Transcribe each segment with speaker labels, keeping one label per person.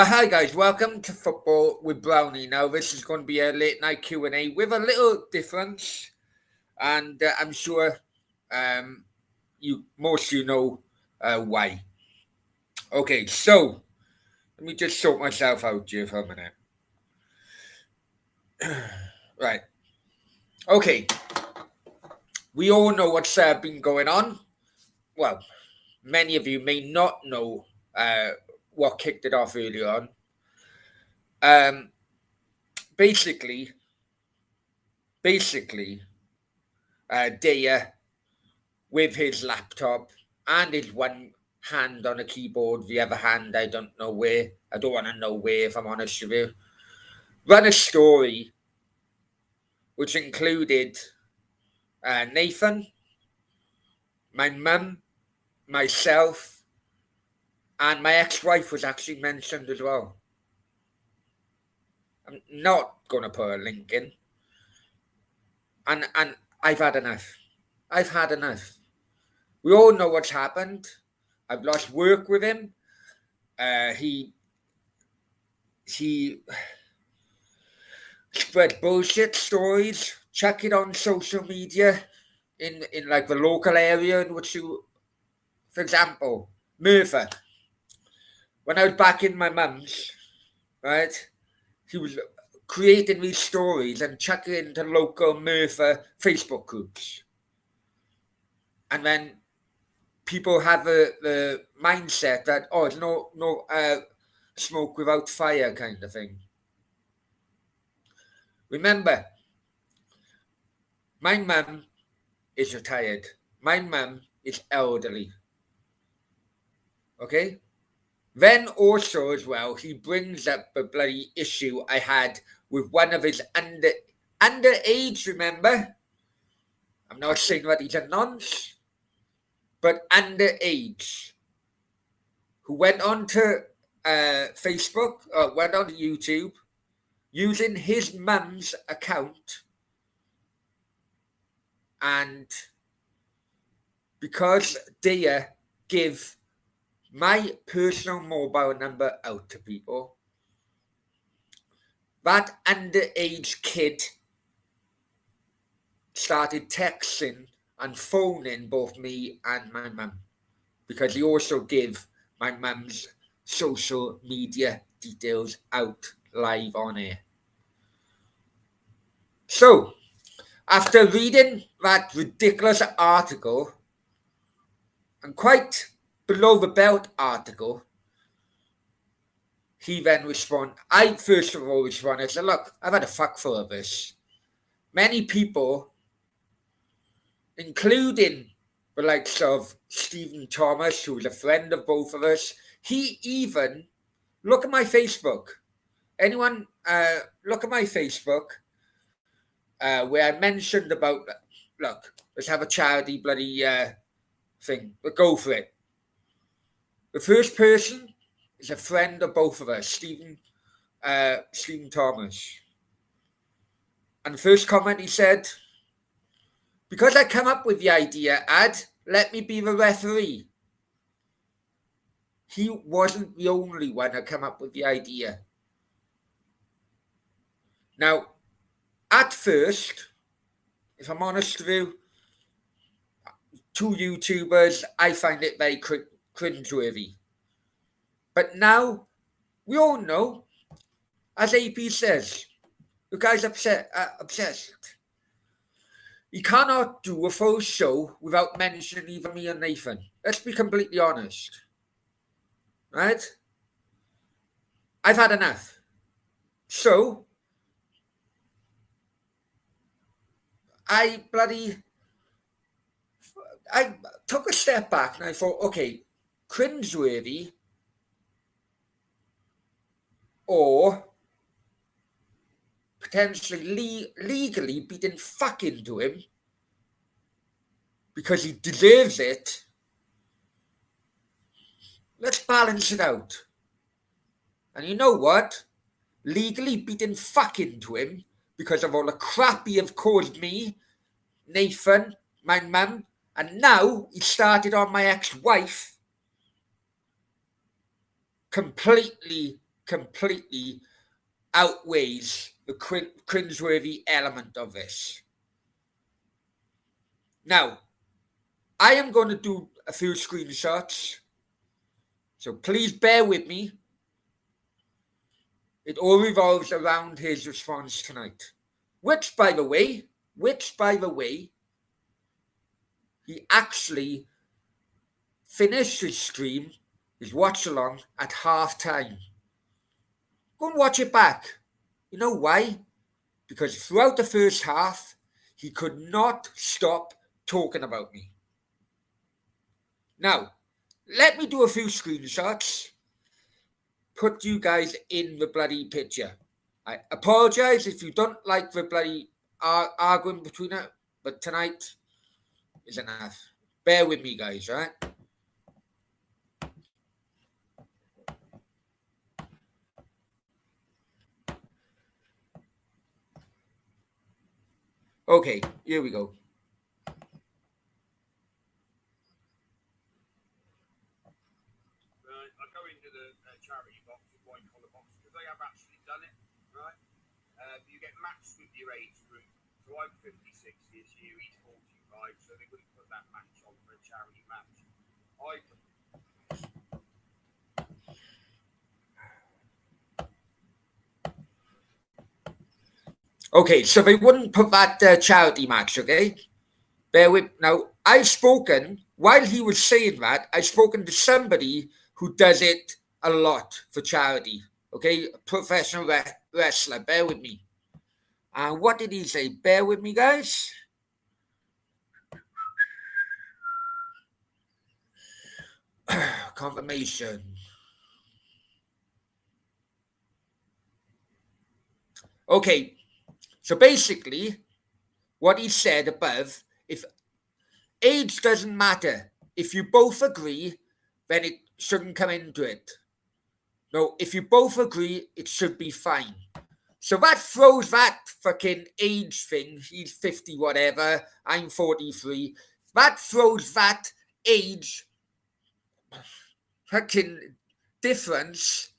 Speaker 1: Hi guys, welcome to Football with Brownie. Now this is going to be a late night Q&A with a little difference, and I'm sure most of you know why. Okay, so let me just sort myself out here for a minute. Right. Okay. We all know what's been going on. Well, many of you may not know what kicked it off earlier on. Basically, Daya with his laptop and his one hand on a keyboard, the other hand, I don't know where. I don't want to know where, if I'm honest with you. Run a story which included Nathan, my mum, myself, and my ex-wife was actually mentioned as well. I'm not going to put a link in. And I've had enough. I've had enough. We all know what's happened. I've lost work with him. He spread bullshit stories, chuck it on social media in like the local area in which you, for example, Merthyr. When I was back in my mum's, right, he was creating these stories and chucking it into local Merthyr Facebook groups. And then people have the mindset that, oh, it's no smoke without fire kind of thing. Remember, my mum is retired. My mum is elderly. Okay? Then also as well, he brings up the bloody issue I had with one of his underage, remember? I'm not saying that he's a nonce, but underage, who went on to Facebook, or went on to YouTube, using his mum's account, and because Daya give my personal mobile number out to people, that underage kid started texting and phoning both me and my mum, because he also gave my mum's social media details out live on air. So, after reading that ridiculous article, and quite below the belt article, he then responded. I first of all responded, I said, look, I've had a fuckful of this. Many people, including the likes of Stephen Thomas, who was a friend of both of us, he even, look at my Facebook. Anyone, look at my Facebook, where I mentioned about, look, let's have a charity bloody thing, but go for it. The first person is a friend of both of us, Stephen Thomas. And the first comment he said, because I come up with the idea, let me be the referee. He wasn't the only one that came up with the idea. Now, at first, if I'm honest with you, two YouTubers, I find it very cringeworthy. But now, we all know, as AP says, the guy's obsessed. He cannot do a full show without mentioning either me or Nathan. Let's be completely honest. Right? I've had enough. So, I took a step back and I thought, okay, cringeworthy or potentially legally beating fuck into him because he deserves it. Let's balance it out. And you know what? Legally beating fuck into him because of all the crap he have caused me, Nathan, my mum, and now he started on my ex-wife. Completely completely outweighs the cringeworthy element of this. Now, I am going to do a few screenshots, so please bear with me. It all revolves around his response tonight, which, by the way, he actually finished his stream, his watch along at half time. Go and watch it back. You know why? Because throughout the first half, he could not stop talking about me. Now, let me do a few screenshots, put you guys in the bloody picture. I apologize if you don't like the bloody arguing between it, but tonight is enough. Bear with me, guys, right? Okay, here we go.
Speaker 2: I go into the charity box, the white collar box, because they have actually done it, right? You get matched with your age group. So I'm 56 this year, he's 45, so they wouldn't put that match on for a charity match.
Speaker 1: Okay, so they wouldn't put that charity match, okay? Bear with. Now, I've spoken, while he was saying that, I've spoken to somebody who does it a lot for charity, okay? A professional wrestler. Bear with me. And what did he say? Bear with me, guys. Confirmation. Okay, so basically, what he said above, if age doesn't matter, if you both agree, then it shouldn't come into it. No, if you both agree, it should be fine. So that throws that fucking age thing. He's 50 whatever, I'm 43. That throws that age fucking difference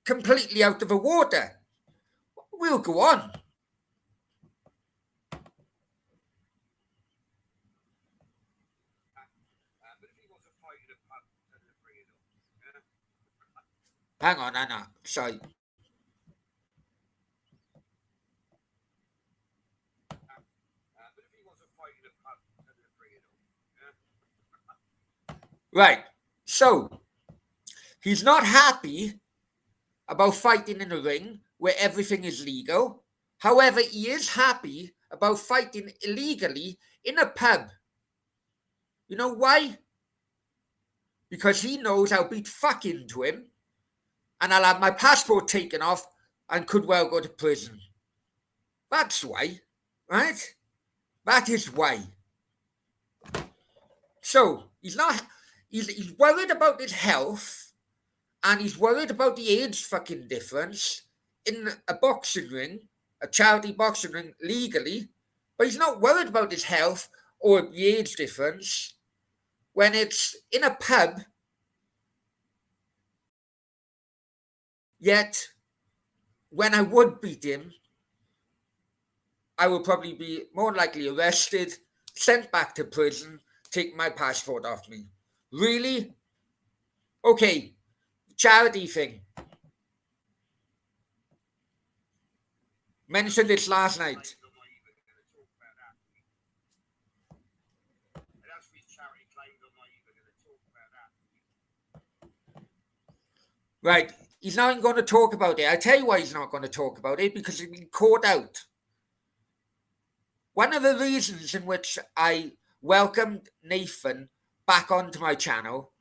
Speaker 1: completely out of the water. We'll go on. Hang on, Anna. Sorry. Right. So, he's not happy about fighting in a ring where everything is legal. However, he is happy about fighting illegally in a pub. You know why? Because he knows I'll beat fuck into him and I'll have my passport taken off and could well go to prison. That's why, right? That is why. So, he's worried about his health and he's worried about the age fucking difference in a boxing ring, a charity boxing ring, legally, but he's not worried about his health or the age difference when it's in a pub. Yet, when I would beat him, I would probably be more likely arrested, sent back to prison, take my passport off me. Really? Okay, charity thing. Mentioned this last night. Right, he's not going to talk about it. I tell you why he's not going to talk about it, because he's been caught out. One of the reasons in which I welcomed Nathan back onto my channel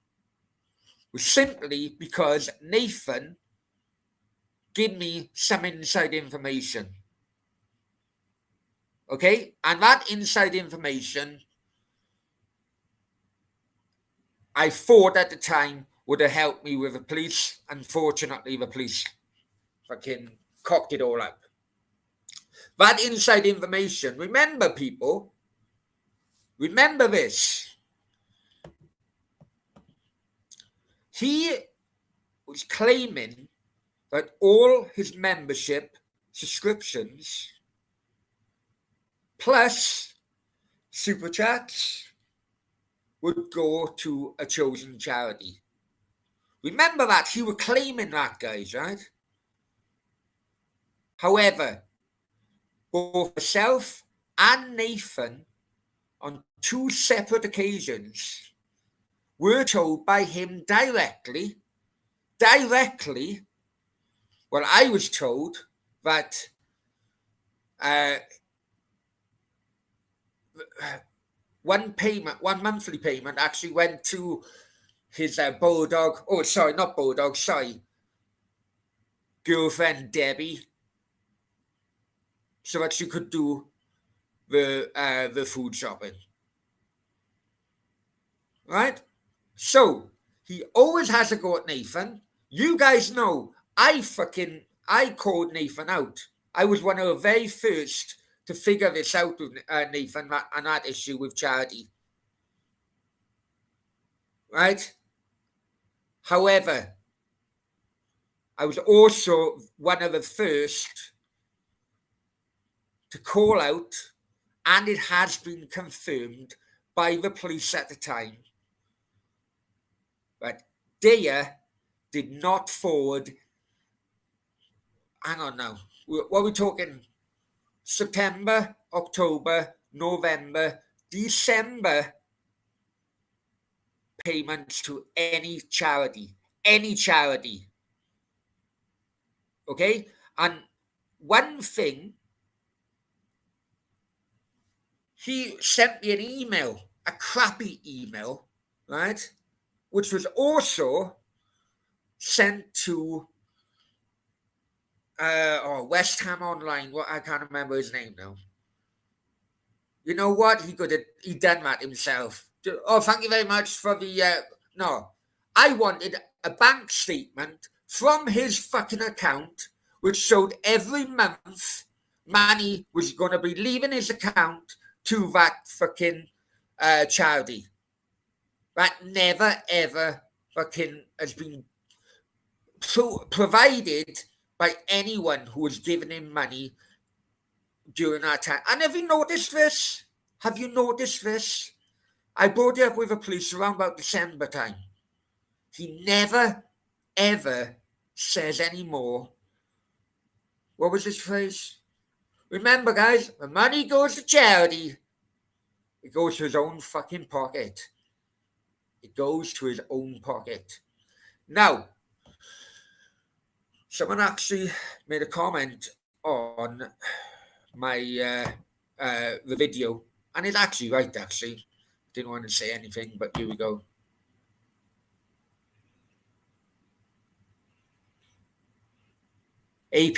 Speaker 1: was simply because Nathan gave me some inside information. Okay? And that inside information, I thought at the time would have helped me with the police. Unfortunately, the police fucking cocked it all up. That inside information, remember, people, remember this. He was claiming but all his membership subscriptions plus super chats would go to a chosen charity. Remember that, he was claiming that, guys, right? However, both myself and Nathan, on two separate occasions, were told by him directly, well, I was told that one monthly payment actually went to his girlfriend Debbie, so that she could do the food shopping. Right? So he always has a go at Nathan. You guys know I called Nathan out. I was one of the very first to figure this out with Nathan and that issue with charity. Right? However, I was also one of the first to call out, and it has been confirmed by the police at the time, that Daya did not forward. Hang on now. What are we talking? September, October, November, December payments to any charity. Any charity. Okay? And one thing, he sent me an email, a crappy email, right? Which was also sent to West Ham Online. What, I can't remember his name now. You know what? He done that himself. Oh, thank you very much for the no. I wanted a bank statement from his fucking account which showed every month money was gonna be leaving his account to that fucking charity. That never ever fucking has been provided by anyone who was giving him money during that time. And have you noticed this? Have you noticed this? I brought it up with the police around about December time. He never, ever says anymore. What was his phrase? Remember, guys, when money goes to charity, it goes to his own fucking pocket. It goes to his own pocket. Now, someone actually made a comment on my the video, and it's actually right. Actually, didn't want to say anything, but here we go. AP,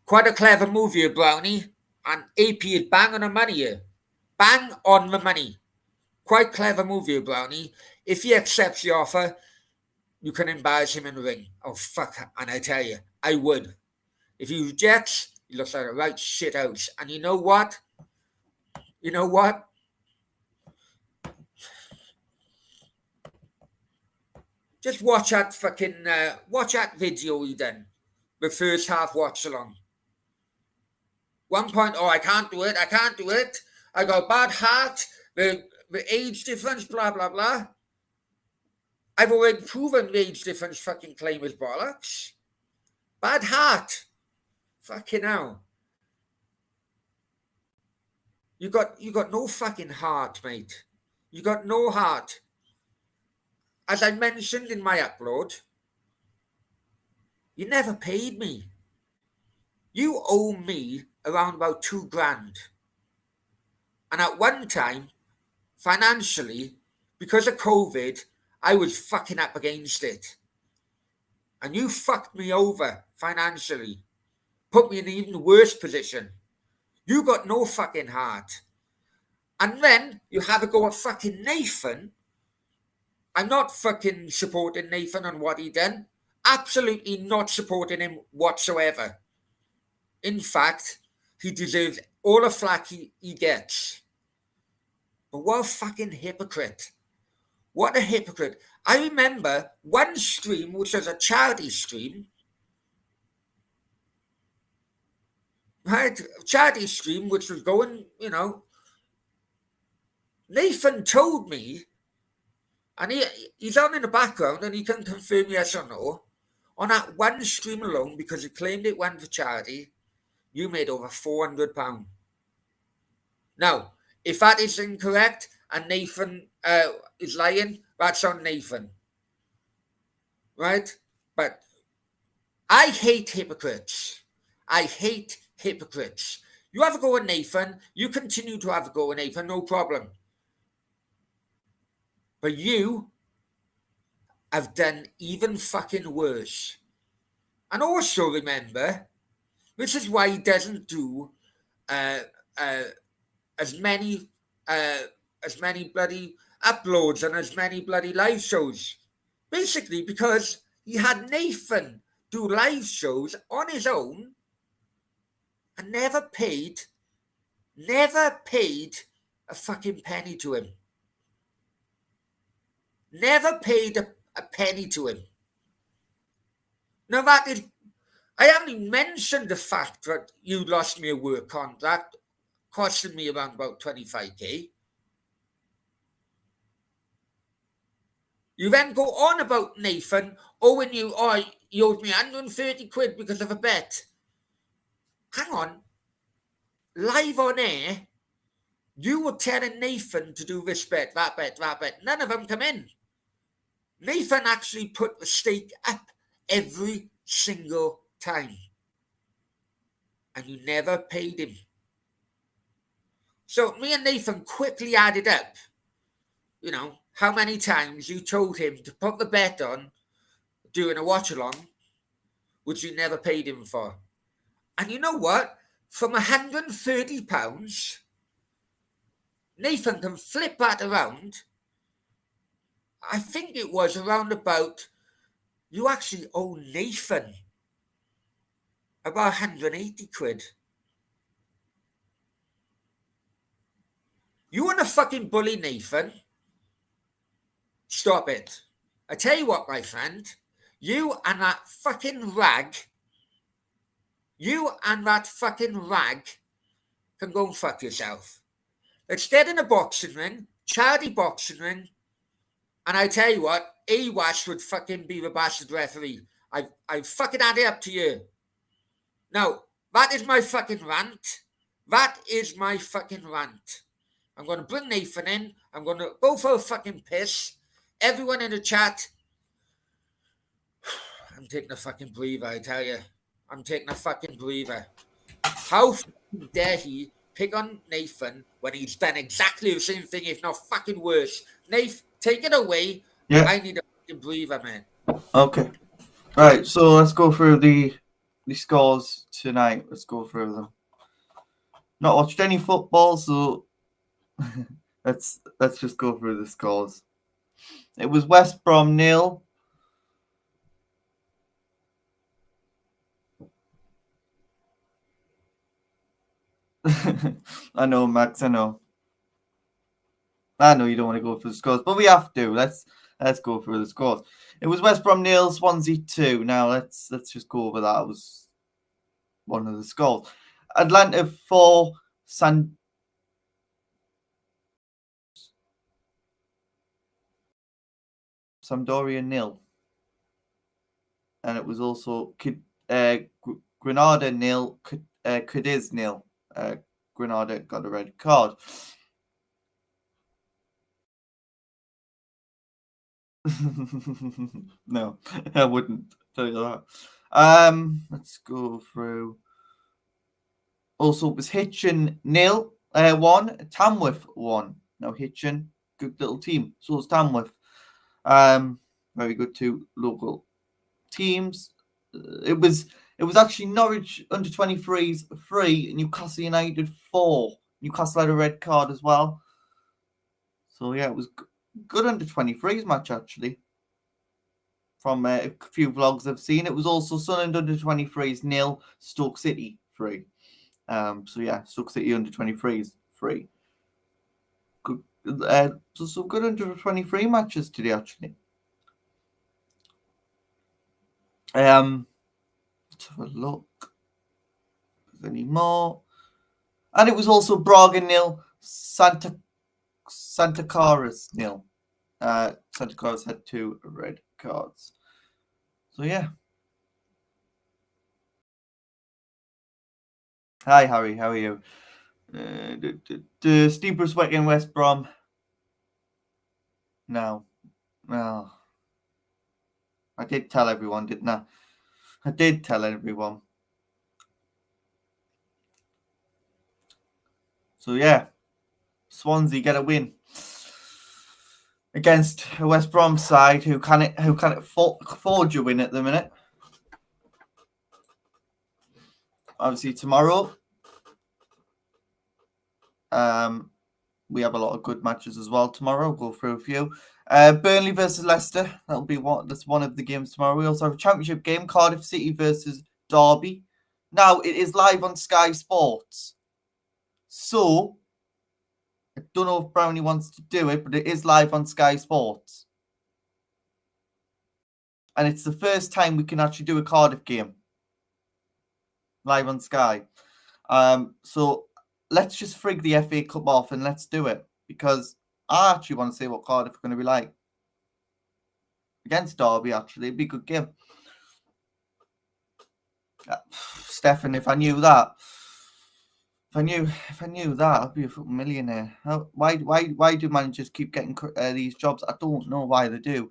Speaker 1: quite a clever move here, Brownie, and AP is bang on the money here. Bang on the money. Quite clever move here, Brownie. If he accepts the offer, you can embarrass him in the ring. Oh, fuck. And I tell you, I would. If he rejects, he looks like a right shit house. And you know what? You know what? Just watch that fucking, watch that video he done. The first half watch along. One point, oh, I can't do it. I got a bad heart. The age difference, blah, blah, blah. I've already proven the age difference fucking claim is bollocks. Bad heart. Fucking hell. You got no fucking heart, mate. You got no heart. As I mentioned in my upload, you never paid me. You owe me around about $2,000. And at one time, financially, because of COVID, I was fucking up against it. And you fucked me over financially. Put me in an even worse position. You got no fucking heart. And then you have a go at fucking Nathan. I'm not fucking supporting Nathan on what he done. Absolutely not supporting him whatsoever. In fact, he deserves all the flack he gets. But what a fucking hypocrite. What a hypocrite. I remember one stream, which was a charity stream, right? Charity stream, which was going, Nathan told me, and he's on in the background and he can confirm yes or no, on that one stream alone, because he claimed it went for charity, you made over £400. Now, if that is incorrect and Nathan is lying, that's on Nathan, right? But I hate hypocrites. I hate hypocrites. You have a go at Nathan, you continue to have a go at Nathan, no problem. But you have done even fucking worse. And also remember, this is why he doesn't do uh, uh, as many bloody uploads and as many bloody live shows. Basically, because he had Nathan do live shows on his own and never paid a fucking penny to him. Never paid a penny to him. Now that is, I haven't even mentioned the fact that you lost me a work contract, costing me around about 25k. You then go on about Nathan owing you, you owed me 130 quid because of a bet. Hang on. Live on air, you were telling Nathan to do this bet, that bet, that bet. None of them come in. Nathan actually put the stake up every single time. And you never paid him. So me and Nathan quickly added up, how many times you told him to put the bet on doing a watch along, which you never paid him for. And you know what? From £130, Nathan can flip that around. I think it was around about, you actually owe Nathan about 180 quid. You want to fucking bully Nathan? Stop it. I tell you what, my friend, you and that fucking rag can go and fuck yourself. Let's get in a boxing ring, charity boxing ring, and I tell you what, AWAS would fucking be the bastard referee. I fucking add it up to you. Now, that is my fucking rant. I'm going to bring Nathan in. I'm going to go for a fucking piss. Everyone in the chat, I'm taking a fucking breather, I tell you. I'm taking a fucking breather. How dare he pick on Nathan when he's done exactly the same thing, if not fucking worse? Nathan, take it away.
Speaker 3: Yeah.
Speaker 1: I need a fucking breather, man.
Speaker 3: Okay. Right, so let's go through the scores tonight. Let's go through them. Not watched any football, so let's just go through the scores. It was West Brom 0. I know, Max, I know you don't want to go through the scores, but we have to. Let's go through the scores. It was West Brom 0, Swansea 2. Now let's just go over that. It was one of the scores. Atlanta 4, Sampdoria 0. And it was also Granada 0, Cadiz 0. Granada got a red card. No, I wouldn't tell you that. Let's go through. Also, it was Hitchin 1, Tamworth 1. Now Hitchin, good little team. So was Tamworth. Very good two local teams. It was actually Norwich under 23s 3, Newcastle United 4. Newcastle had a red card as well. So yeah, it was good under 23s match actually. From a few vlogs I've seen, it was also Sunderland under 23s 0, Stoke City 3. So yeah, Stoke City under 23s 3. Good, so some good under 23 matches today actually. Let's have a look. anymore. And it was also Braga 0, Santa Clara's 0. Santa Clara's had 2 red cards. So yeah. Hi Harry, how are you? Steve Bruce Wick West Brom. No. I did tell everyone, didn't I? I did tell everyone. So yeah, Swansea get a win against a West Brom side who can afford you win at the minute. Obviously tomorrow, we have a lot of good matches as well tomorrow. We'll go through a few. Burnley versus Leicester. That's one of the games tomorrow. We also have a championship game, Cardiff City versus Derby. Now it is live on Sky Sports. So I don't know if Brownie wants to do it, but it is live on Sky Sports. And it's the first time we can actually do a Cardiff game live on Sky. So let's just frig the FA Cup off and let's do it, because I actually want to see what Cardiff are going to be like against Derby. Actually, it'd be a good game. Stefan, if I knew that, I'd be a fucking millionaire. Why do managers keep getting these jobs? I don't know why they do.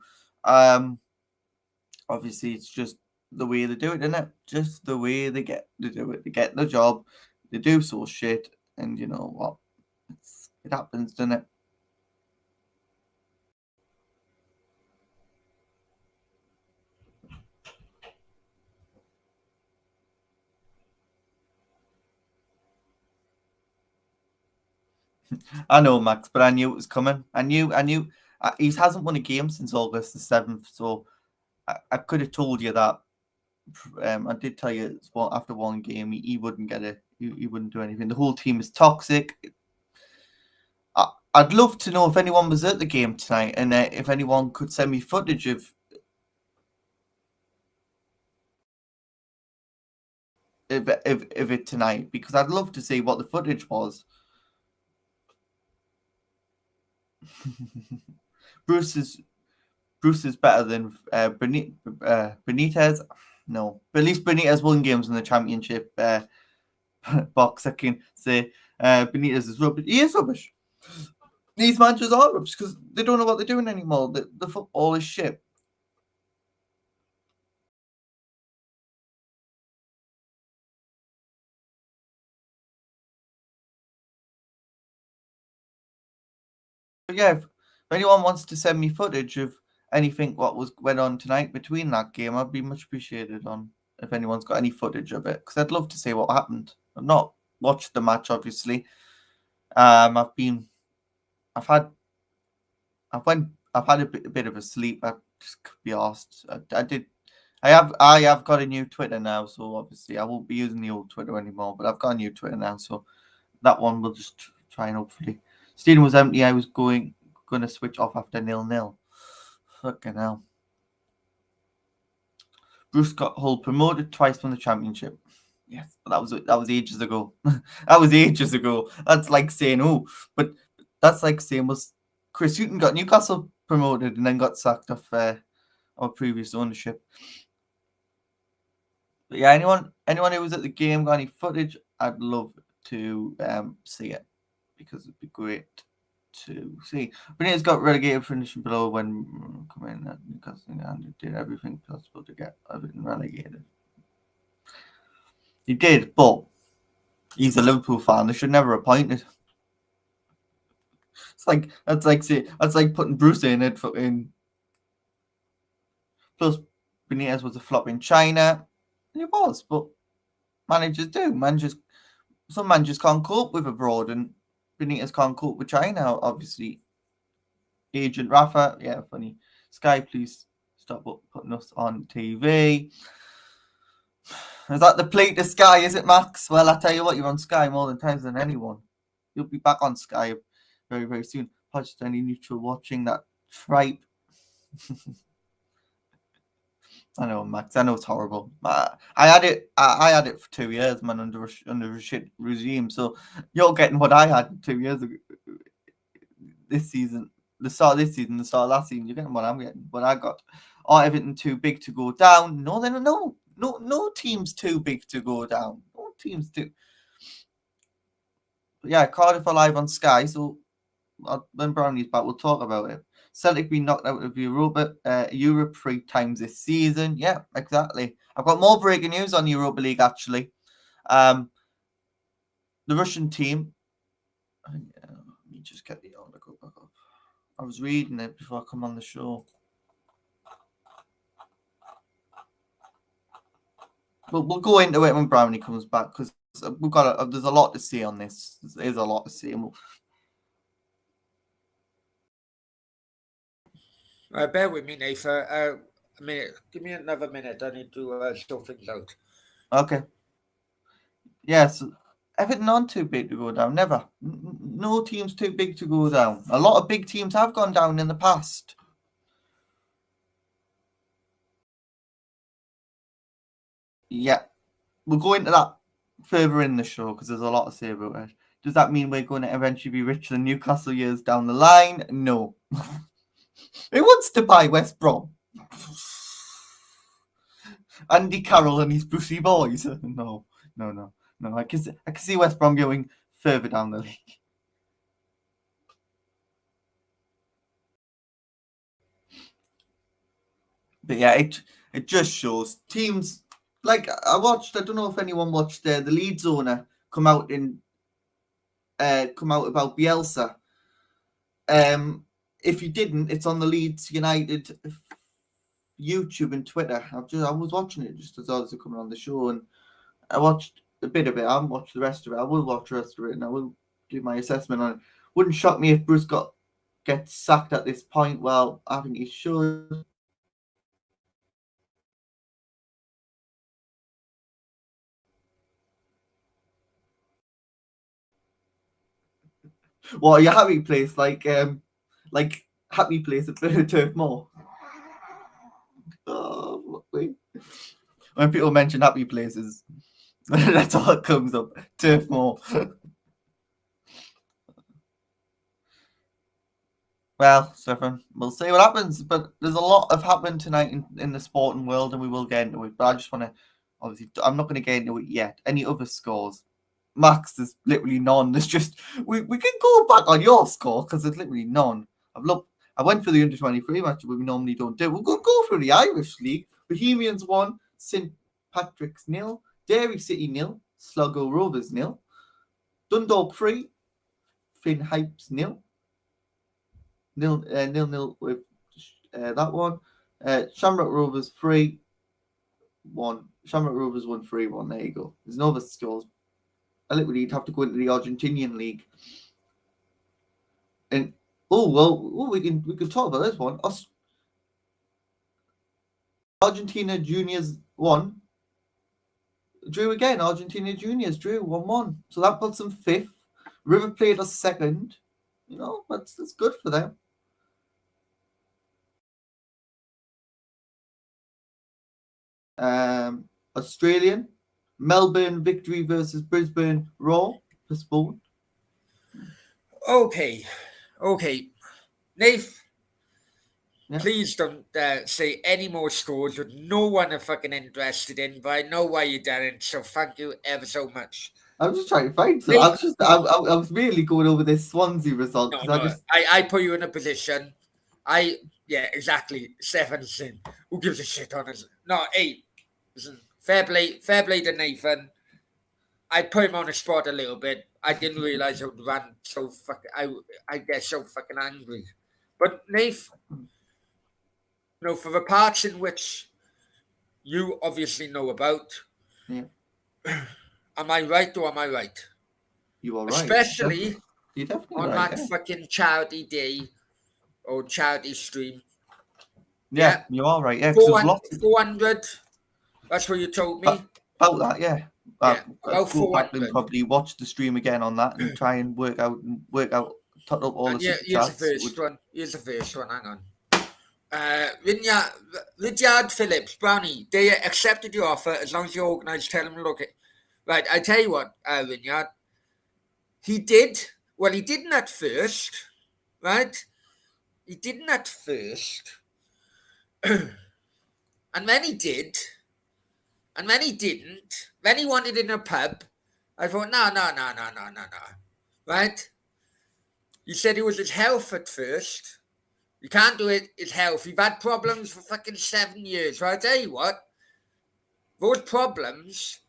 Speaker 3: Obviously, it's just the way they do it, isn't it? Just the way they do it. They get the job, they do so shit, and you know what? It happens, doesn't it? I know, Max, but I knew it was coming. I knew. He hasn't won a game since August the 7th, so I could have told you that. I did tell you after one game he wouldn't get it. He wouldn't do anything. The whole team is toxic. I'd love to know if anyone was at the game tonight, and if anyone could send me footage of it tonight, because I'd love to see what the footage was. Bruce is better than Benitez. No, but at least Benitez won games in the championship. Box, I can say Benitez is rubbish. He is rubbish. These managers are rubbish because they don't know what they're doing anymore. The football is shit. But yeah, if anyone wants to send me footage of anything what went on tonight between that game, I'd be much appreciated on if anyone's got any footage of it, because I'd love to see what happened. I've not watched the match, obviously. I've had a bit of a sleep. I just could be asked. I have got a new Twitter now, so obviously I won't be using the old Twitter anymore. But I've got a new Twitter now, so that one will just try and hopefully. Stadium was empty. I was going to switch off after 0-0. Fucking hell. Bruce got Hull promoted twice from the Championship. Yes, that was ages ago. That was ages ago. That's like saying, but that's like saying was Chris Hughton got Newcastle promoted and then got sacked off our previous ownership. But yeah, anyone who was at the game got any footage, I'd love to see it, because it'd be great to see. Benitez got relegated, finishing below when coming at Newcastle and did everything possible to get everything relegated. He did, but he's a Liverpool fan. They should never appoint it. That's like putting Bruce in it for in. Plus, Benitez was a flop in China. He was, but managers do. Some managers can't cope with abroad, and Benitez can't cope with China. Obviously, Agent Rafa, yeah, funny. Sky, please stop putting us on TV. Is that the plate to Sky? Is it, Max? Well, I tell you what, you're on Sky more than times than anyone. You'll be back on Sky very, very soon. Apologies to any neutral watching that tripe. I know, Max. I know it's horrible. I had it. I had it for 2 years, man, under a shit regime. So you're getting what I had 2 years ago. This season, the start of this season, the start of last season. You're getting what I'm getting. What I got. Oh, everything too big to go down. No, then no team's too big to go down. No team's too. But yeah, Cardiff are live on Sky. So when Brownies back, we'll talk about it. Celtic being knocked out of Europe 3 times this season. Yeah, exactly. I've got more breaking news on Europa League, actually. The Russian team. Let me just get the article back up. I was reading it before I come on the show. But we'll go into it when Brownie comes back because there's a lot to see on this. There's a lot to see. And
Speaker 1: Bear with me, Nathan. A minute. Give me another minute. I need to sort things out.
Speaker 3: Okay. Yes. Everton aren't too big to go down. Never. No team's too big to go down. A lot of big teams have gone down in the past. Yeah. We'll go into that further in the show because there's a lot to say about it. Does that mean we're going to eventually be richer than Newcastle years down the line? No. Who wants to buy West Brom? Andy Carroll and his Brucey boys? No. I can see West Brom going further down the league. But yeah, it just shows teams like I don't know if anyone watched the Leeds owner come out about Bielsa. If you didn't, it's on the Leeds United YouTube and Twitter. I was watching it just as I was coming on the show, and I watched a bit of it. I haven't watched the rest of it. I will watch the rest of it, and I will do my assessment on it. Wouldn't shock me if Bruce gets sacked at this point. Well, I think he should. What are your happy place like happy place at Turf Moor? Oh, wait. When people mention happy places, that's all that comes up. Turf Moor. Well, Stefan, we'll see what happens. But there's a lot of happened tonight in the sporting world, and we will get into it. But I just want to, obviously, I'm not going to get into it yet. Any other scores? Max, there's literally none. There's just we can go back on your score because there's literally none. I went for the under-23 match, but we normally don't do. We'll go through the Irish League. Bohemians 1, St Patrick's 0, Derry City 0, Sligo Rovers 0, Dundalk 3, Finn Hypes 0, 0-0 with that one. Shamrock Rovers 3-1. Shamrock Rovers 1-3-1. There you go. There's no other scores. I literally have to go into the Argentinian league. And we can talk about this one. Argentina Juniors 1. Drew again. Argentina Juniors drew 1-1. So that puts them 5th. River Plate us 2nd. You know, that's good for them. Australian. Melbourne victory versus Brisbane Raw. Postponed.
Speaker 1: Okay. Nath,
Speaker 3: Yeah.
Speaker 1: please don't say any more scores that no one are fucking interested in, but I know why you didn't, so thank you ever so much.
Speaker 3: I'm just trying to find some. I was really going over this Swansea result because
Speaker 1: I put you in a position. Yeah, exactly. Stephenson. Who gives a shit on us? No, hey, listen, fair play to Nathan. I put him on the spot a little bit. I didn't realize I would run so fucking. I get so fucking angry. But Nathan, for the parts in which you obviously know about,
Speaker 3: yeah.
Speaker 1: Am I right or am I right?
Speaker 3: You are right.
Speaker 1: Especially
Speaker 3: You're definitely
Speaker 1: on
Speaker 3: right,
Speaker 1: that fucking charity day or charity stream.
Speaker 3: Yeah, you are right. Yeah,
Speaker 1: 400. That's what you told me.
Speaker 3: About that, yeah.
Speaker 1: About
Speaker 3: go
Speaker 1: 400.
Speaker 3: back and probably watch the stream again on that and try and work out, tot up all the
Speaker 1: here's the first one. Hang on. Rudyard Phillips, Brownie, they accepted your offer as long as you organise. Tell them, look, right, I tell you what, Rudyard, he did, well, he didn't at first, right? He didn't at first. And when he did, and when he didn't, when he wanted in a pub, I thought, no. Right? He said it was his health at first. You can't do it, his health. You've had problems for fucking 7 years. Right? I tell you what, those problems,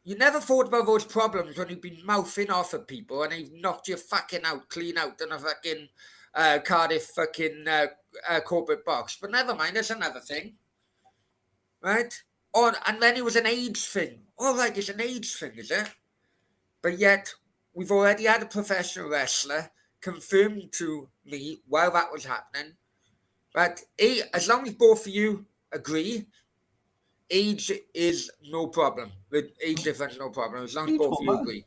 Speaker 1: you never thought about those problems when you've been mouthing off at people and they've knocked you fucking out, clean out in a fucking Cardiff fucking corporate box. But never mind, that's another thing. Right? And then it was an age thing. All right, it's an age thing, is it? But yet, we've already had a professional wrestler confirm to me while that was happening. But as long as both of you agree, age is no problem. The age difference, no problem. As long as both of you agree.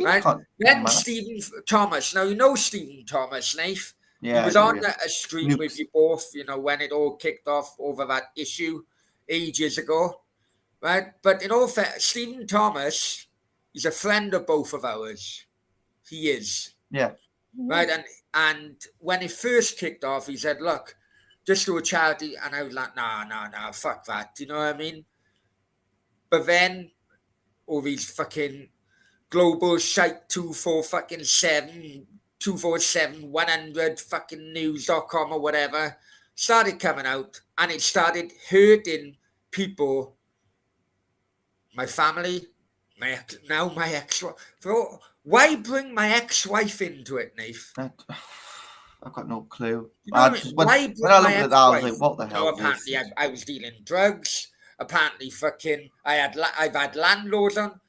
Speaker 1: Right? Then Stephen Thomas. Now, you know Stephen Thomas, Nath.
Speaker 3: Yeah,
Speaker 1: he was on a stream with you both, when it all kicked off over that issue ages ago. Right? But in all fair, Stephen Thomas is a friend of both of ours. He is.
Speaker 3: Yeah.
Speaker 1: Right? And when it first kicked off, he said, look, just do a charity. And I was like, nah, fuck that. Do you know what I mean? But then all these fucking global shite 247 100 fucking news.com or whatever started coming out, and it started hurting people, my family, my ex-wife. Why bring my ex-wife into it, Nath?
Speaker 3: I've got no clue.
Speaker 1: You know
Speaker 3: when I looked at that, I was like, what the hell?
Speaker 1: Apparently, I was dealing drugs. Apparently, fucking, I've had landlords on.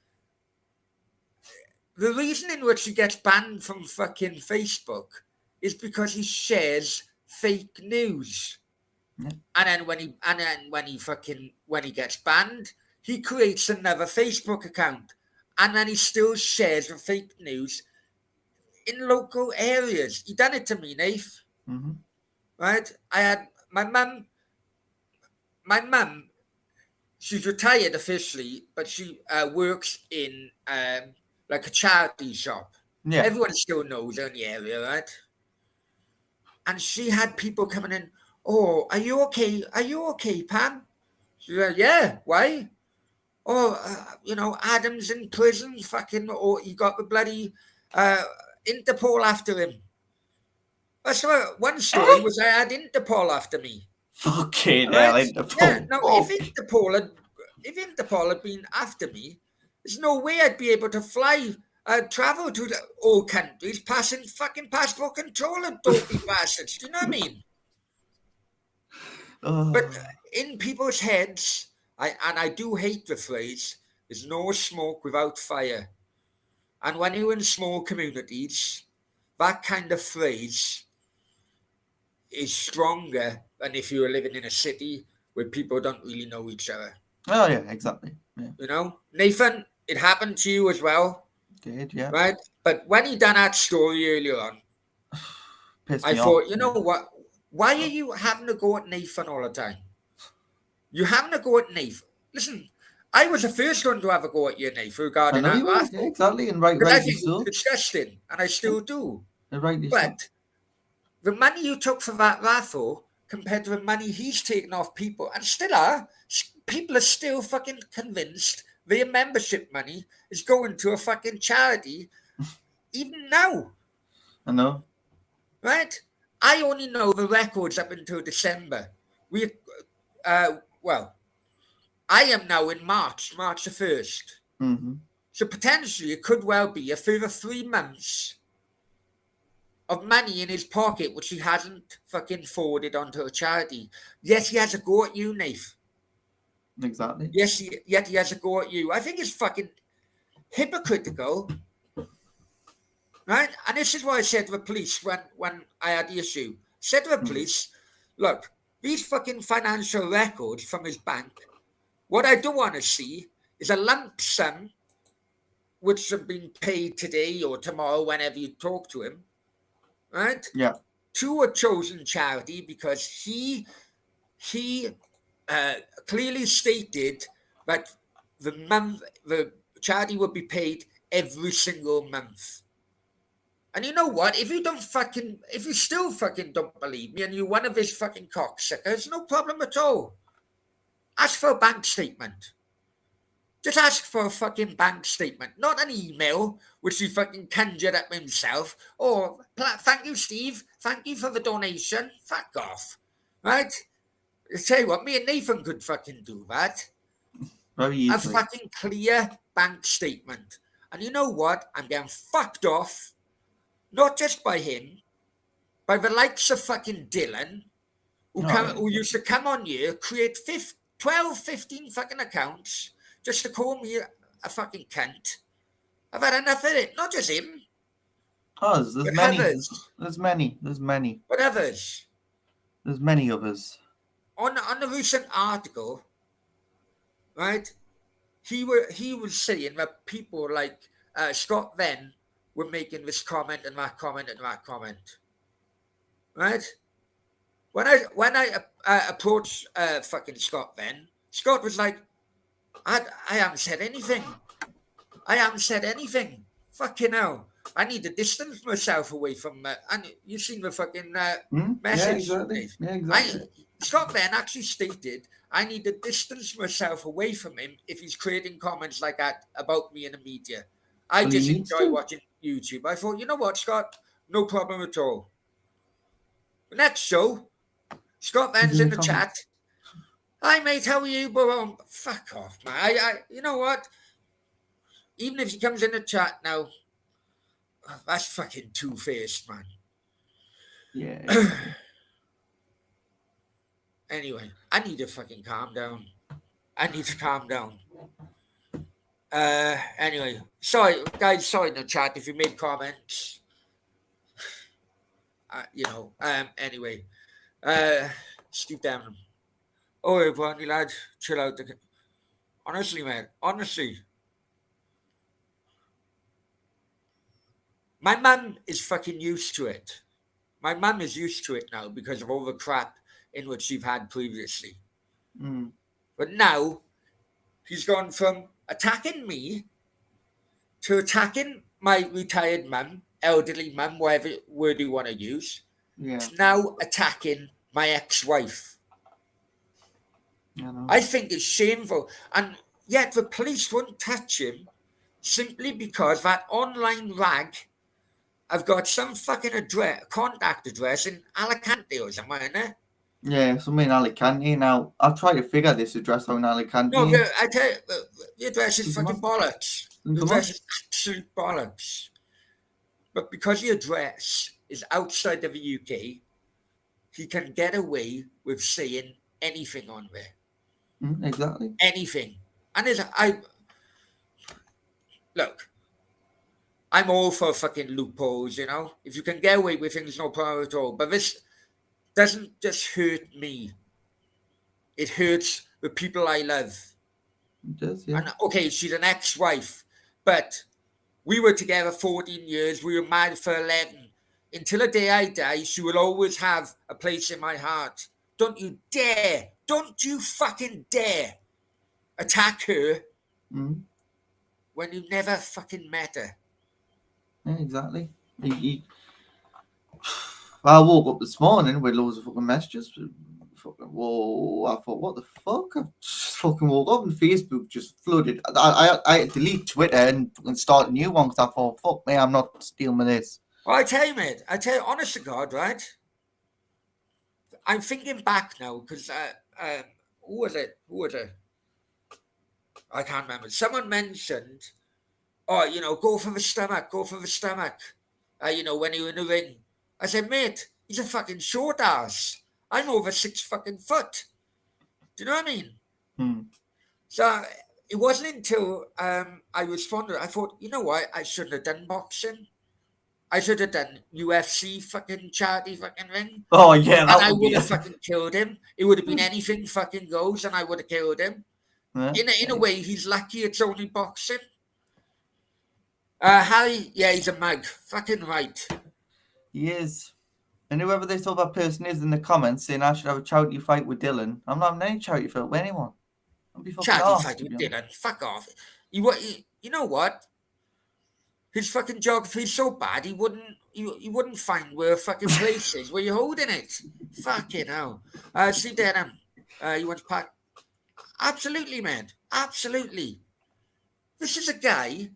Speaker 1: The reason in which he gets banned from fucking Facebook is because he shares fake news.
Speaker 3: Yeah.
Speaker 1: And then when he gets banned, he creates another Facebook account, and then he still shares the fake news in local areas. He done it to me, Nath.
Speaker 3: Mm-hmm.
Speaker 1: Right? I had my mum. She's retired officially, but she works in like a charity shop.
Speaker 3: Yeah.
Speaker 1: Everyone still knows her in the area, right? And she had people coming in. Oh, are you okay? Are you okay, Pam? She's like, yeah. Why? Oh, Adam's in prison. Fucking, or he got the bloody Interpol after him. That's what one story was. I had Interpol after me.
Speaker 3: Fucking hell,
Speaker 1: Right?
Speaker 3: Interpol.
Speaker 1: Yeah, no. If Interpol had been after me, there's no way I'd be able to fly, travel to all countries, passing fucking passport control and dopey bastards. Do you know what I mean? But in people's heads, I do hate the phrase, there's no smoke without fire. And when you're in small communities, that kind of phrase is stronger than if you were living in a city where people don't really know each other.
Speaker 3: Oh, yeah, exactly. Yeah.
Speaker 1: Nathan, it happened to you as well.
Speaker 3: Did, yeah.
Speaker 1: Right? But when he done that story earlier on, I thought, you know what? Why are you having to go at Nathan all the time? You're having to go at Nathan. Listen, I was the first one to have a go at you, Nathan, regarding that raffle.
Speaker 3: Yeah, exactly, and rightly
Speaker 1: I think
Speaker 3: so.
Speaker 1: it's disgusting, and I still do.
Speaker 3: Rightly
Speaker 1: But
Speaker 3: so.
Speaker 1: the money you took for that raffle compared to the money he's taken off people, and people are still fucking convinced their membership money is going to a fucking charity, even now.
Speaker 3: I know.
Speaker 1: Right? I only know the records up until December. I am now in March the 1st.
Speaker 3: Mm-hmm.
Speaker 1: So potentially it could well be a further 3 months of money in his pocket, which he hasn't fucking forwarded onto a charity. Yes, he has a go at you, Nath.
Speaker 3: Exactly.
Speaker 1: Yes, yet he has a go at you. I think it's fucking hypocritical. Right? And this is what I said to the police when I had the issue. I said to the police, look, these fucking financial records from his bank, what I do want to see is a lump sum which have been paid today or tomorrow whenever you talk to him. Right?
Speaker 3: Yeah.
Speaker 1: to a chosen charity because he clearly stated that the charity would be paid every single month. And you know what? If you still fucking don't believe me and you're one of his fucking cocksuckers, no problem at all. Ask for a bank statement. Just ask for a fucking bank statement, not an email which he fucking conjured up himself. Or, thank you, Steve. Thank you for the donation. Fuck off. Right? I tell you what, me and Nathan could fucking do that.
Speaker 3: Very
Speaker 1: A
Speaker 3: easily.
Speaker 1: fucking clear bank statement. And you know what? I'm getting fucked off. Not just by him, by the likes of fucking Dylan, who used to come on here, create 12, 15 fucking accounts just to call me a fucking cunt. I've had enough of it. Not just him,
Speaker 3: There's
Speaker 1: but
Speaker 3: many.
Speaker 1: others.
Speaker 3: There's many.
Speaker 1: But others.
Speaker 3: There's many others.
Speaker 1: On the recent article, right, he was saying that people like Scott Venn were making this comment and that comment and that comment. Right? When I approached fucking Scott Venn, Scott was like, I haven't said anything. I haven't said anything. Fucking hell. I need to distance myself away from and you seen the fucking message.
Speaker 3: Yeah, exactly.
Speaker 1: Dave.
Speaker 3: Yeah, exactly.
Speaker 1: Scott Venn actually stated I need to distance myself away from him if he's creating comments like that about me in the media. I
Speaker 3: Well, he
Speaker 1: just
Speaker 3: needs
Speaker 1: enjoy
Speaker 3: to.
Speaker 1: watching YouTube. I thought, you know what, Scott? No problem at all. The next show, Scott Venn's in the chat. Hi mate, how are you? Boom. Fuck off, man. You know what? Even if he comes in the chat now, that's fucking two-faced, man.
Speaker 3: Yeah.
Speaker 1: Anyway, I need to fucking calm down. I need to calm down. Anyway, sorry, guys. Sorry in the chat if you made comments. Anyway, Steve Damon. Oh, everyone, lad, chill out. Honestly, man, honestly. My mum is fucking used to it. My mum is used to it now because of all the crap in which she've had previously.
Speaker 3: Mm.
Speaker 1: But now, he's gone from attacking me to attacking my retired mum, elderly mum, whatever word you want to use, to now attacking my ex-wife. I think it's shameful. And yet the police won't touch him simply because that online rag have got some fucking contact address in Alicante or somewhere in there.
Speaker 3: Yeah, something in Alicante. Now, I've tried to figure this address out in Alicante.
Speaker 1: No, I tell you, the address is fucking bollocks. The address is absolute bollocks. But because the address is outside of the UK, he can get away with saying anything on there.
Speaker 3: Exactly.
Speaker 1: Anything. And look, I'm all for fucking loopholes, you know? If you can get away with things, no problem at all. But this doesn't just hurt me. It hurts the people I love.
Speaker 3: It does, yeah.
Speaker 1: And okay, she's an ex-wife, but we were together 14 years. We were married for 11. Until the day I die, she will always have a place in my heart. Don't you fucking dare attack her when you never fucking met her.
Speaker 3: Yeah, exactly. I woke up this morning with loads of fucking messages. Whoa, I thought, what the fuck? I just fucking woke up and Facebook just flooded. I had to delete Twitter and fucking start a new one because I thought, fuck me, I'm not dealing with this.
Speaker 1: Well, I tell you, mate, honest to God, right? I'm thinking back now because who was it? I can't remember. Someone mentioned, go for the stomach. When you're in the ring. I said, mate, he's a fucking short ass. I'm over 6 fucking foot. Do you know what I mean? So it wasn't until I responded, I thought, you know what? I shouldn't have done boxing. I should have done UFC fucking charity fucking ring.
Speaker 3: Oh, yeah,
Speaker 1: and I would have fucking killed him. It would have been anything fucking goes and I would have killed him. Yeah. In a way, he's lucky it's only boxing. Harry, yeah, he's a mug. Fucking right.
Speaker 3: He is. And whoever they thought that person is in the comments saying I should have a charity fight with Dylan, I'm not having any charity fight with anyone. I'll be fucking
Speaker 1: Charity
Speaker 3: arse,
Speaker 1: fight
Speaker 3: to
Speaker 1: with
Speaker 3: be honest.
Speaker 1: Dylan. Fuck off. You know what? His fucking geography's so bad he wouldn't find where fucking place is where you're holding it. Fucking hell. Steve Denham. You want to pack? Absolutely, man. Absolutely. This is a guy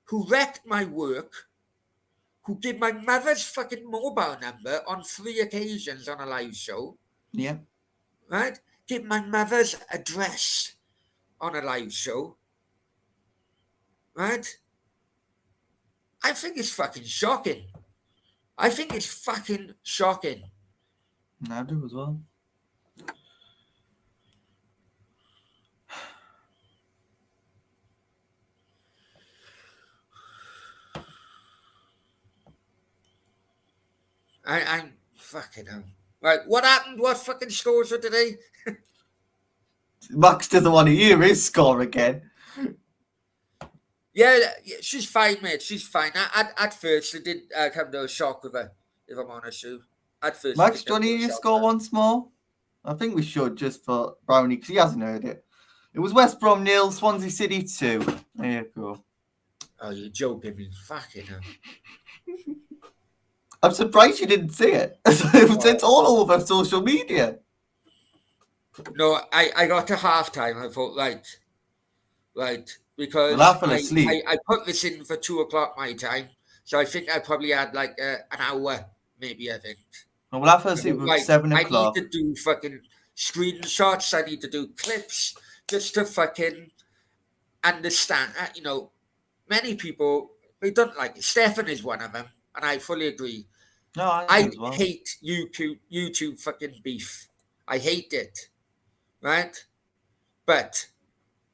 Speaker 1: who wrecked my work, who gave my mother's fucking mobile number on 3 occasions on a live show,
Speaker 3: Yeah.
Speaker 1: right? Gave my mother's address on a live show, right? I think it's fucking shocking. I think it's fucking shocking.
Speaker 3: And I do as well.
Speaker 1: I'm fucking hell. Right, what happened? What fucking scores are today?
Speaker 3: Max doesn't want to hear his score again.
Speaker 1: Yeah, she's fine, mate. She's fine. At first, it did come to a shock with her, if I'm honest with you. At first,
Speaker 3: Max,
Speaker 1: it
Speaker 3: do you
Speaker 1: did
Speaker 3: want to
Speaker 1: come
Speaker 3: hear
Speaker 1: to a
Speaker 3: your
Speaker 1: shock
Speaker 3: score
Speaker 1: with her.
Speaker 3: once more? I think we should, just for Brownie, because he hasn't heard it. It was West Brom 0, Swansea City 2. There you go.
Speaker 1: Oh, you're joking me. Fucking hell.
Speaker 3: I'm surprised you didn't see it. It's all over social media.
Speaker 1: No, I got to half time. I thought, right, because
Speaker 3: Well, I fell asleep.
Speaker 1: I put this in for 2 o'clock my time, so I think I probably had like an hour, maybe, I think.
Speaker 3: Well, I fell
Speaker 1: I
Speaker 3: asleep
Speaker 1: thought,
Speaker 3: at 7
Speaker 1: I need
Speaker 3: o'clock.
Speaker 1: to do fucking screenshots. I need to do clips just to fucking understand. Many people, they don't like it. Stefan is one of them, and I fully agree.
Speaker 3: No, I
Speaker 1: I
Speaker 3: do as well.
Speaker 1: hate YouTube fucking beef. I hate it, right? But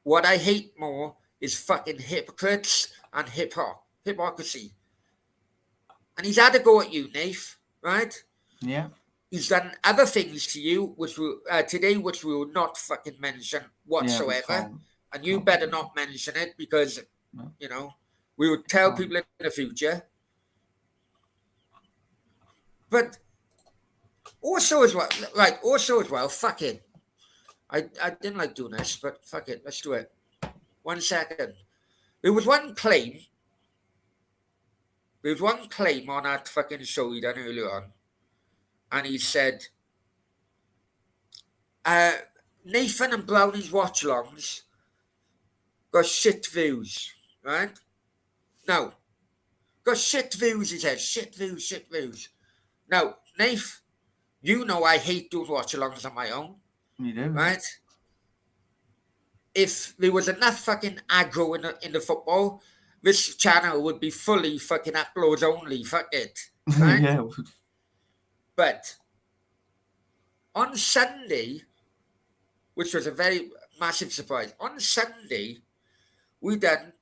Speaker 1: what I hate more is fucking hypocrites and hypocrisy. And he's had a go at you, Nath, right?
Speaker 3: Yeah.
Speaker 1: He's done other things to you, which we today, which we will not fucking mention whatsoever.
Speaker 3: can't.
Speaker 1: And you
Speaker 3: Can't
Speaker 1: better
Speaker 3: mention
Speaker 1: not mention it because,
Speaker 3: No.
Speaker 1: we will tell
Speaker 3: Can't.
Speaker 1: people in the future. But also as well, fuck it. I didn't like doing this, but fuck it, let's do it. 1 second. There was one claim on that fucking show he done earlier on, and he said, Nathan and Brownies watch-alongs got shit views, right? No. Got shit views, he said. Shit views. Now, Nath, you know I hate doing watch-alongs on my own,
Speaker 3: You do.
Speaker 1: right? If there was enough fucking aggro in the football, this channel would be fully fucking uploads only. Fuck it. Right?
Speaker 3: Yeah.
Speaker 1: But on Sunday, which was a very massive surprise, on Sunday, we done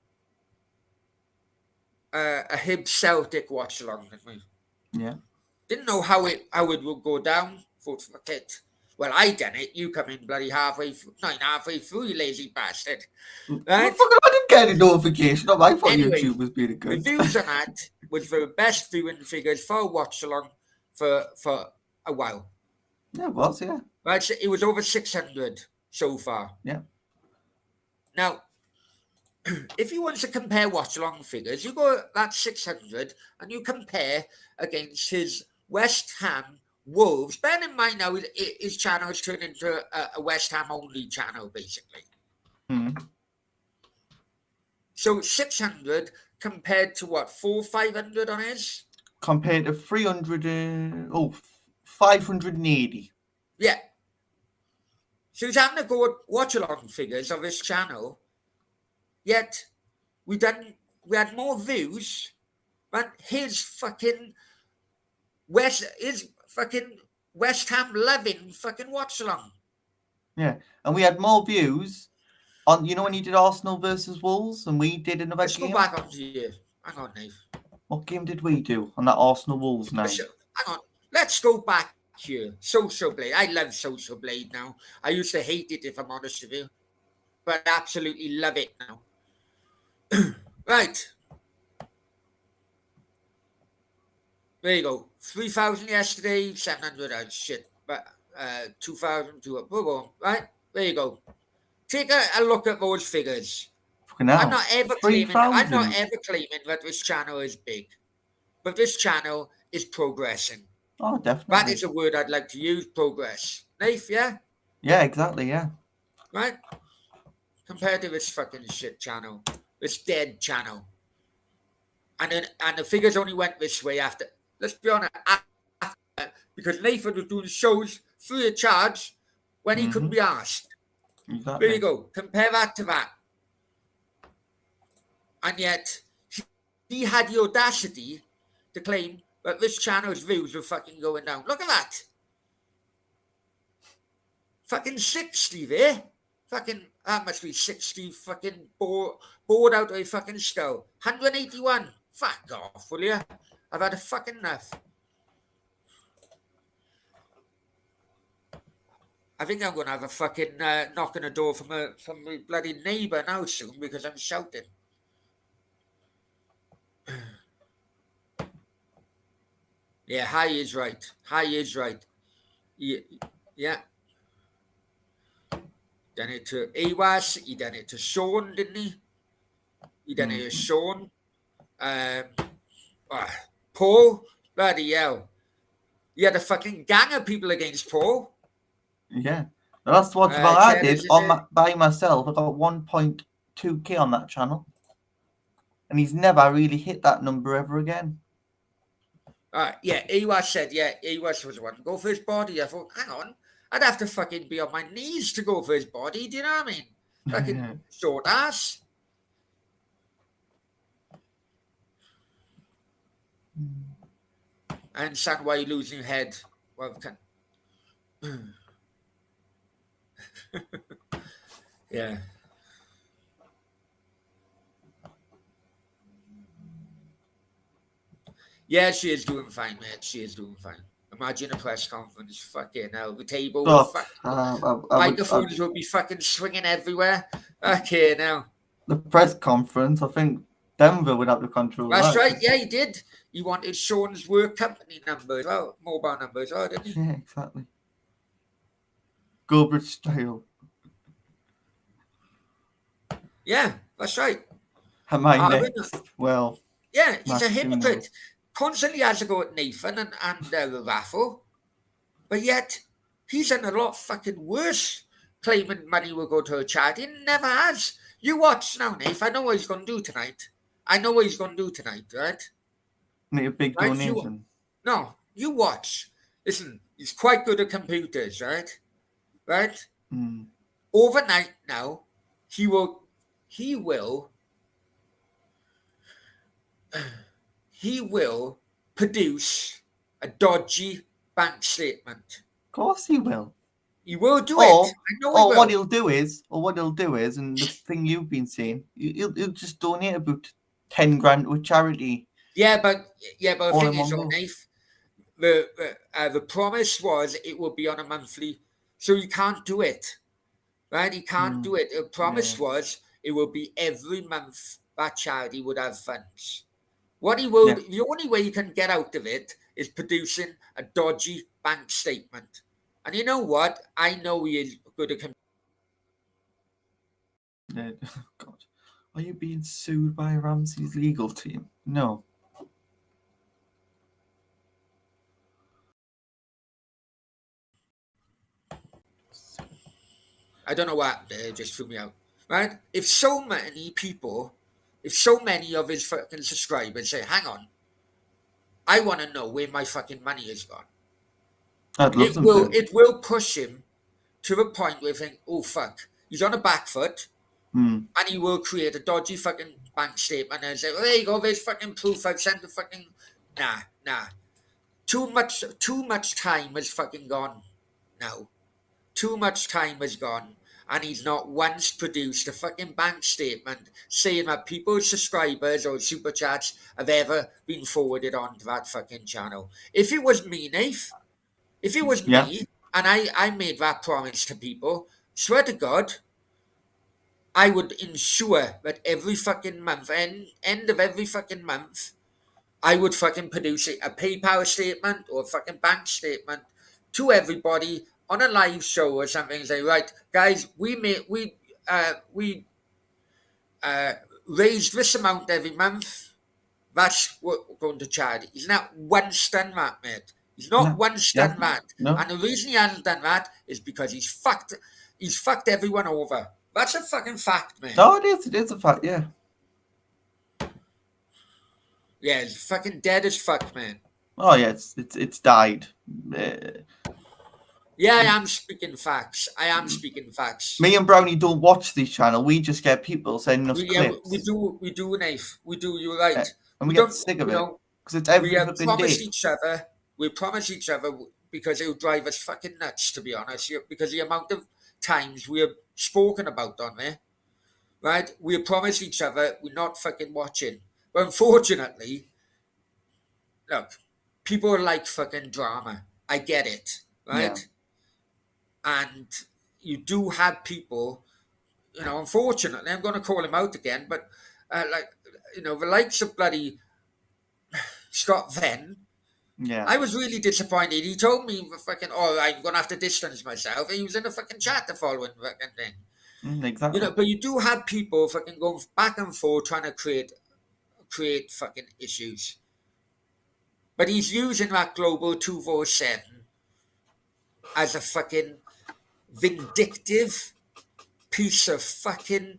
Speaker 1: a Hib Celtic watch along, didn't we?
Speaker 3: Yeah.
Speaker 1: Didn't know how it would go down. Thought, fuck it. Well, I done it. You come in bloody halfway through, you lazy bastard. Right?
Speaker 3: Well, fucking, I didn't get any notification. I thought
Speaker 1: Anyway,
Speaker 3: YouTube was being
Speaker 1: The
Speaker 3: good.
Speaker 1: views on that was the best viewing figures for a watch along for a while.
Speaker 3: Yeah, it was, yeah.
Speaker 1: Right, so it was over 600 so far.
Speaker 3: Yeah.
Speaker 1: Now, if you want to compare watch along figures, you go that 600 and you compare against his West Ham Wolves. Bear in mind now, his channel has turned into a West Ham only channel, basically. So 600 compared to what, 500 on his?
Speaker 3: Compared to 580.
Speaker 1: Yeah. So he's having to go at watch along figures of his channel, yet we had more views than his fucking West Ham loving fucking watch along.
Speaker 3: Yeah. And we had more views on, when you did Arsenal versus Wolves and we did another
Speaker 1: Let's
Speaker 3: game.
Speaker 1: go back onto you. Hang on, Nave.
Speaker 3: What game did we do on that Arsenal Wolves night?
Speaker 1: Hang on. Let's go back here. Social Blade. I love Social Blade now. I used to hate it, if I'm honest with you, but I absolutely love it now. Right. There you go. 3,000 yesterday, 700 shit. But 2,000, boom, boom, right? There you go. Take a look at those figures.
Speaker 3: Fucking hell.
Speaker 1: I'm not ever
Speaker 3: 3,000.
Speaker 1: claiming that this channel is big, but this channel is progressing.
Speaker 3: Oh,
Speaker 1: That
Speaker 3: definitely.
Speaker 1: is a word I'd like to use, progress. Nath, yeah?
Speaker 3: Yeah, exactly, yeah.
Speaker 1: Right? Compared to this fucking shit channel, this dead channel. And the figures only went this way after, let's be honest, after, because Nathan was doing shows free of charge when he couldn't be asked.
Speaker 3: Exactly.
Speaker 1: There you go. Compare that to that. And yet, he had the audacity to claim that this channel's views were fucking going down. Look at that. Fucking 60 there. Fucking, that must be 60 fucking bored out of a fucking skull. 181. Fuck off, will you? I've had a fucking enough. I think I'm going to have a fucking knock on the door from my bloody neighbour now soon because I'm shouting. Yeah, High is right. High is right. Yeah. Done it to Awas. He done it to Sean, didn't he? He done it to Sean. Paul. Bloody hell. He had a fucking gang of people against Paul.
Speaker 3: Yeah. The last watch I did by myself, I got 1.2k on that channel. And he's never really hit that number ever again.
Speaker 1: Yeah, Awas said, Awas was the one to go for his body. I thought, hang on, I'd have to fucking be on my knees to go for his body. Do you know what I mean? Fucking short ass. I understand why you're losing your head. Well, yeah. Yeah, she is doing fine, mate. She is doing fine. Imagine a press conference, fucking hell. The table, microphones would be fucking swinging everywhere. Okay, now.
Speaker 3: The press conference, I think Denver would have to control
Speaker 1: That's
Speaker 3: that.
Speaker 1: right, yeah, he did. He wanted Sean's work company numbers, mobile numbers, didn't he?
Speaker 3: Yeah, exactly. Gilbert style.
Speaker 1: Yeah, that's right.
Speaker 3: Am I next? Well.
Speaker 1: Yeah, he's a hypocrite. Constantly has to go at Nathan and Raffle. But yet, he's done a lot fucking worse claiming money will go to a charity. He never has. You watch now, Nathan. I know what he's going to do tonight. Right?
Speaker 3: Make a big donation.
Speaker 1: You watch. Listen, he's quite good at computers, right? Right? Overnight now, he will produce a dodgy bank statement.
Speaker 3: Of course he will.
Speaker 1: He will do it. I know he will.
Speaker 3: What he'll do is, and the thing you've been saying, he'll just donate about 10 grand to a charity.
Speaker 1: Yeah, but the thing is, Nath, the promise was it will be on a monthly, so he can't do it. Right? He can't do it. The promise was it will be every month that charity would have funds. The only way you can get out of it is producing a dodgy bank statement. And you know what? I know he is good at
Speaker 3: God. Are you being sued by Ramsey's legal team? No.
Speaker 1: I don't know what it just threw me out. Right? If so many of his fucking subscribers say, hang on, I want to know where my fucking money is gone. It will push him to the point where you think, oh fuck, he's on a back foot, and he will create a dodgy fucking bank statement and say, well, there you go, there's fucking proof. I've sent the fucking nah. Too much time has fucking gone now. Too much time has gone, and he's not once produced a fucking bank statement saying that people's subscribers or super chats have ever been forwarded onto that fucking channel. If it was me, Nath, me, and I made that promise to people, swear to God, I would ensure that every fucking month, end of every fucking month, I would fucking produce a PayPal statement or a fucking bank statement to everybody on a live show or something and say, right, guys, we raised this amount every month. That's what we're going to charity. He's not once done that, mate. He's not
Speaker 3: No,
Speaker 1: once
Speaker 3: yeah,
Speaker 1: done that.
Speaker 3: no.
Speaker 1: And the reason he hasn't done that is because he's fucked everyone over. That's a fucking fact, man.
Speaker 3: No, it is a fact, yeah.
Speaker 1: Yeah, he's fucking dead as fuck, man.
Speaker 3: Oh yeah, it's died.
Speaker 1: Yeah, I am speaking facts. I am speaking facts.
Speaker 3: Me and Brownie don't watch this channel. We just get people sending us clips.
Speaker 1: We do, Nath. We do, you're right.
Speaker 3: And we
Speaker 1: don't,
Speaker 3: get sick of
Speaker 1: you
Speaker 3: it.
Speaker 1: know,
Speaker 3: Because it's every
Speaker 1: we
Speaker 3: fucking
Speaker 1: promise
Speaker 3: day.
Speaker 1: each other because it'll drive us fucking nuts, to be honest, because the amount of times we have spoken about on there, right? We promise each other we're not fucking watching. But unfortunately, look, people like fucking drama. I get it, right? And you do have people, unfortunately, I'm going to call him out again, but the likes of bloody Scott Venn.
Speaker 3: Yeah.
Speaker 1: I was really disappointed. He told me fucking, I'm going to have to distance myself. And he was in a fucking chat the following fucking thing.
Speaker 3: Exactly.
Speaker 1: But you do have people fucking going back and forth trying to create fucking issues. But he's using that Global 247 as a fucking vindictive piece of fucking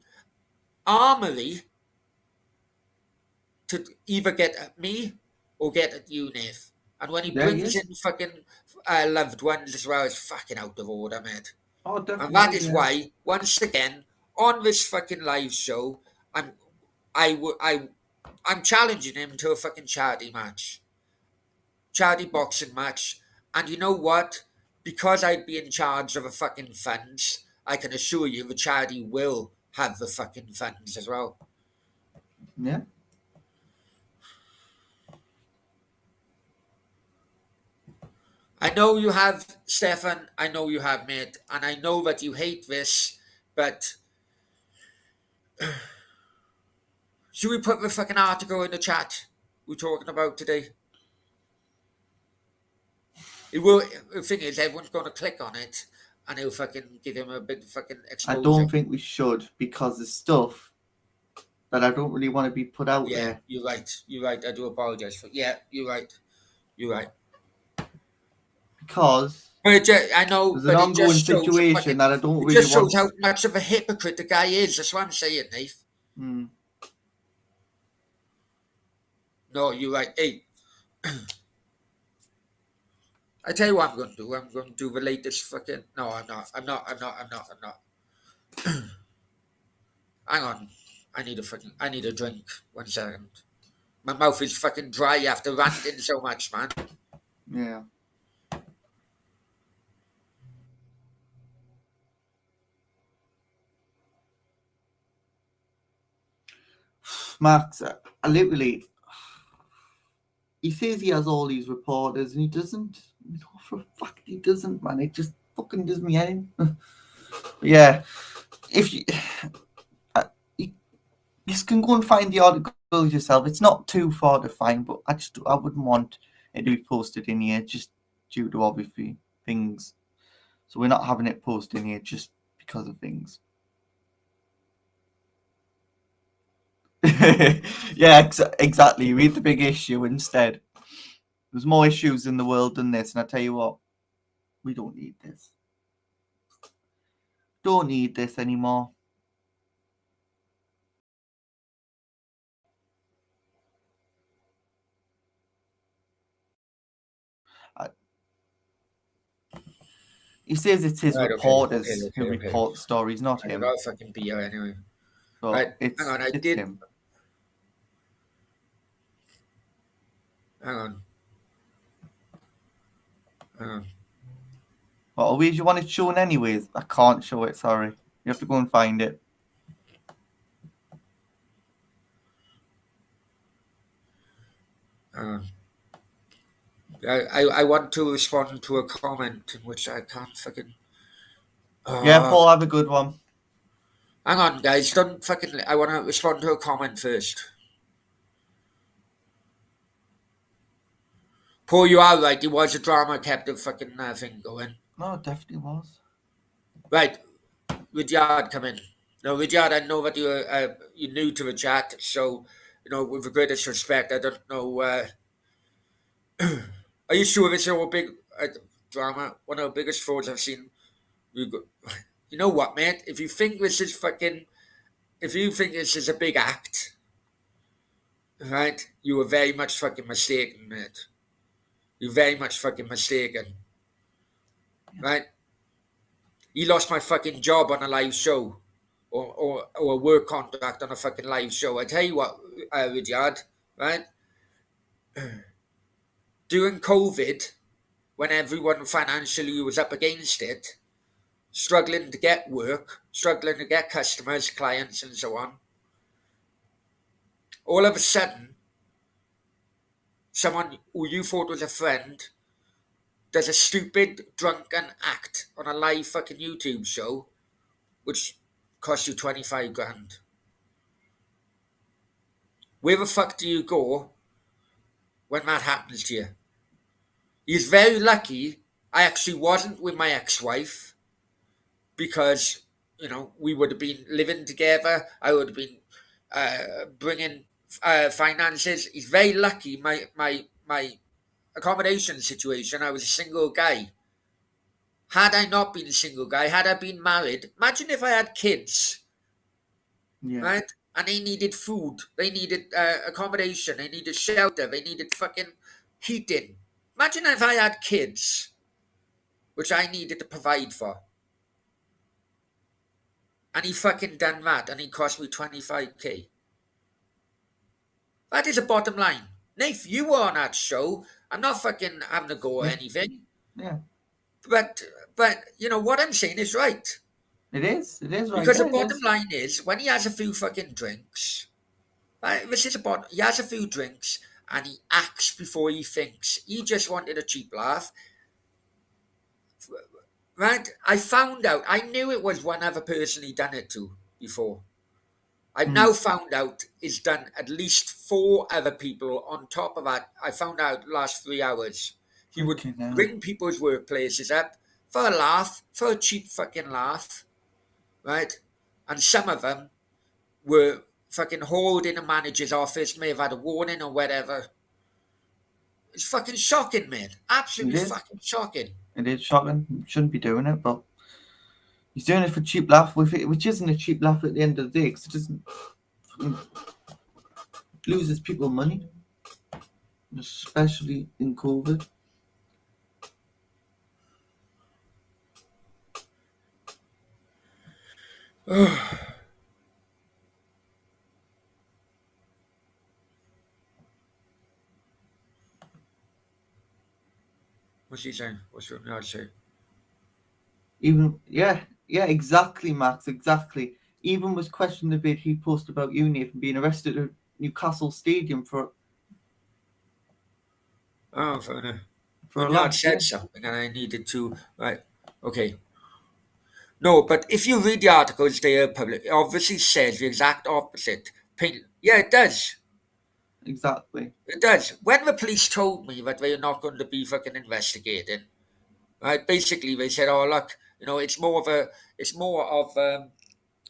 Speaker 1: armory to either get at me or get at you, Nath. And when he brings in fucking loved ones as well, it's fucking out of order, mate.
Speaker 3: Oh, definitely.
Speaker 1: And that is why, once again, on this fucking live show, I'm challenging him to a fucking charity boxing match. And you know what? Because I'd be in charge of the fucking funds, I can assure you the charity will have the fucking funds as well.
Speaker 3: Yeah.
Speaker 1: I know you have, Stefan. I know you have, mate. And I know that you hate this, but should we put the fucking article in the chat we're talking about today? It will. The thing is, everyone's going to click on it, and it'll fucking give him a bit of fucking exposure.
Speaker 3: I don't think we should, because there's stuff that I don't really want to be put out there.
Speaker 1: You're right. I do apologize for. Yeah, you're right.
Speaker 3: Because
Speaker 1: I know,
Speaker 3: there's an ongoing situation that I don't really want.
Speaker 1: It just shows how much of a hypocrite the guy is. That's what I'm saying, Nath. No, you're right. Hey, I tell you what I'm going to do. I'm going to do the latest fucking. No, I'm not. Hang on. I need a drink. 1 second. My mouth is fucking dry after ranting so much, man.
Speaker 3: Yeah. Max, I literally, he says he has all these reporters and he doesn't. You know, for a fact he doesn't, man. It just fucking does me in. Yeah. If you can go and find the article yourself. It's not too far to find, but I wouldn't want it to be posted in here just due to obviously things. So we're not having it posted in here just because of things. Yeah, exactly. Read the big issue instead. There's more issues in the world than this, and I tell you what, we don't need this. Don't need this anymore. He says it's his reporters who report stories, not him.
Speaker 1: I'll fucking be here anyway.
Speaker 3: But
Speaker 1: Right,
Speaker 3: it's him.
Speaker 1: Hang on.
Speaker 3: Well, where do you want it shown anyways? I can't show it, sorry. You have to go and find it.
Speaker 1: I want to respond to a comment in which I can't fucking.
Speaker 3: Yeah, Paul, have a good one.
Speaker 1: Hang on, guys. Don't fucking. I want to respond to a comment first. Paul, you are right. It was a drama, kept the fucking thing going.
Speaker 3: No, it definitely was.
Speaker 1: Right, Rudyard, come in. Now, Rudyard, I know that you're new to the chat, so with the greatest respect, I don't know. Are you sure it's our big drama? One of the biggest frauds I've seen. You know what, mate? If you think this is a big act, right? You were very much fucking mistaken, mate. You're very much fucking mistaken, right? You lost my fucking job on a live show, or a work contract on a fucking live show. I tell you what, Rudyard, right? During COVID, when everyone financially was up against it, struggling to get work, struggling to get customers, clients, and so on, all of a sudden, someone who you thought was a friend does a stupid, drunken act on a live fucking YouTube show, which cost you 25 grand. Where the fuck do you go when that happens to you? He's very lucky I actually wasn't with my ex-wife, because, we would have been living together. I would have been bringing finances. He's very lucky my accommodation situation. I was a single guy. Had I not been a single guy, had I been married, imagine if I had kids,
Speaker 3: Yeah.
Speaker 1: right? And they needed food, they needed accommodation, they needed shelter, they needed fucking heating. Imagine if I had kids, which I needed to provide for. And he fucking done that, and he cost me 25k. That is a bottom line. Nath, you were on that show. I'm not fucking having a go or
Speaker 3: Yeah.
Speaker 1: anything.
Speaker 3: Yeah.
Speaker 1: But what I'm saying is right.
Speaker 3: It is. It is right.
Speaker 1: Because
Speaker 3: Yeah,
Speaker 1: the
Speaker 3: it
Speaker 1: bottom
Speaker 3: is.
Speaker 1: line is, when he has a few fucking drinks, this is about, he has a few drinks and he acts before he thinks. He just wanted a cheap laugh. Right? I found out, I knew it was one other person he done it to before. I've now found out he's done at least 4 other people on top of that. I found out the last 3 hours. He would
Speaker 3: Okay, now.
Speaker 1: ring people's workplaces up for a laugh, for a cheap fucking laugh, right? And some of them were fucking hauled in a manager's office, may have had a warning or whatever. It's fucking shocking, man. Absolutely
Speaker 3: It is.
Speaker 1: fucking shocking.
Speaker 3: It is shocking. Shouldn't be doing it, but he's doing it for cheap laugh, which isn't a cheap laugh at the end of the day, because it doesn't loses people money, especially in COVID.
Speaker 1: What's he saying? What's Rudyard saying?
Speaker 3: Even exactly, Max, exactly. Even was questioned a bit. He posted about you, Nathan, being arrested at Newcastle Stadium for
Speaker 1: Oh, fair enough.
Speaker 3: a
Speaker 1: Rudyard
Speaker 3: laugh.
Speaker 1: said something and I needed to, right, okay. No, but if you read the articles they are public, it obviously says the exact opposite. Yeah, it does.
Speaker 3: Exactly.
Speaker 1: It does. When the police told me that they are not going to be fucking investigating, right? Basically, they said, "Oh, look, it's more of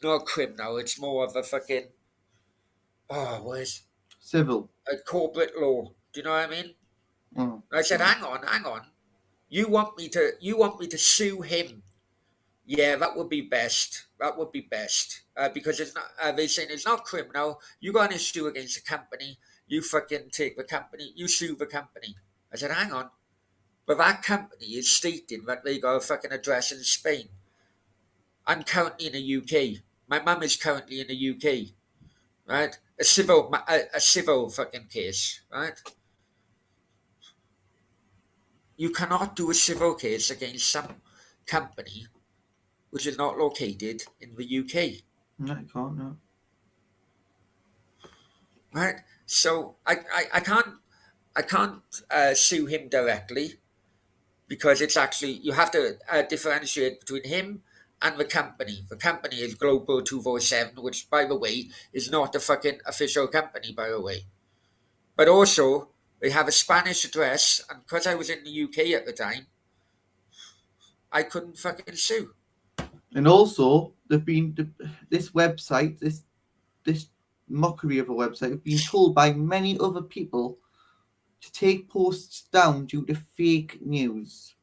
Speaker 1: not a criminal. It's more of a fucking where's
Speaker 3: Civil.
Speaker 1: a corporate law. Do you know what I mean?"
Speaker 3: Oh,
Speaker 1: I said, "Hang on. You want me to sue him? Yeah, that would be best. That would be best because it's not. They're saying it's not criminal. You got an issue against the company. You fucking take the company. You sue the company." I said, "Hang on." But that company is stating that they got a fucking address in Spain. I'm currently in the UK. My mum is currently in the UK, right? A civil fucking case, right? You cannot do a civil case against some company which is not located in the UK,
Speaker 3: no, you can't. No.
Speaker 1: right? So I can't sue him directly, because it's actually, you have to differentiate between him and the company. The company is Global 247, which, by the way, is not a fucking official company, by the way. But also, they have a Spanish address, and because I was in the UK at the time, I couldn't fucking sue.
Speaker 3: And also, they've been this website, this mockery of a website, have been told by many other people to take posts down due to fake news.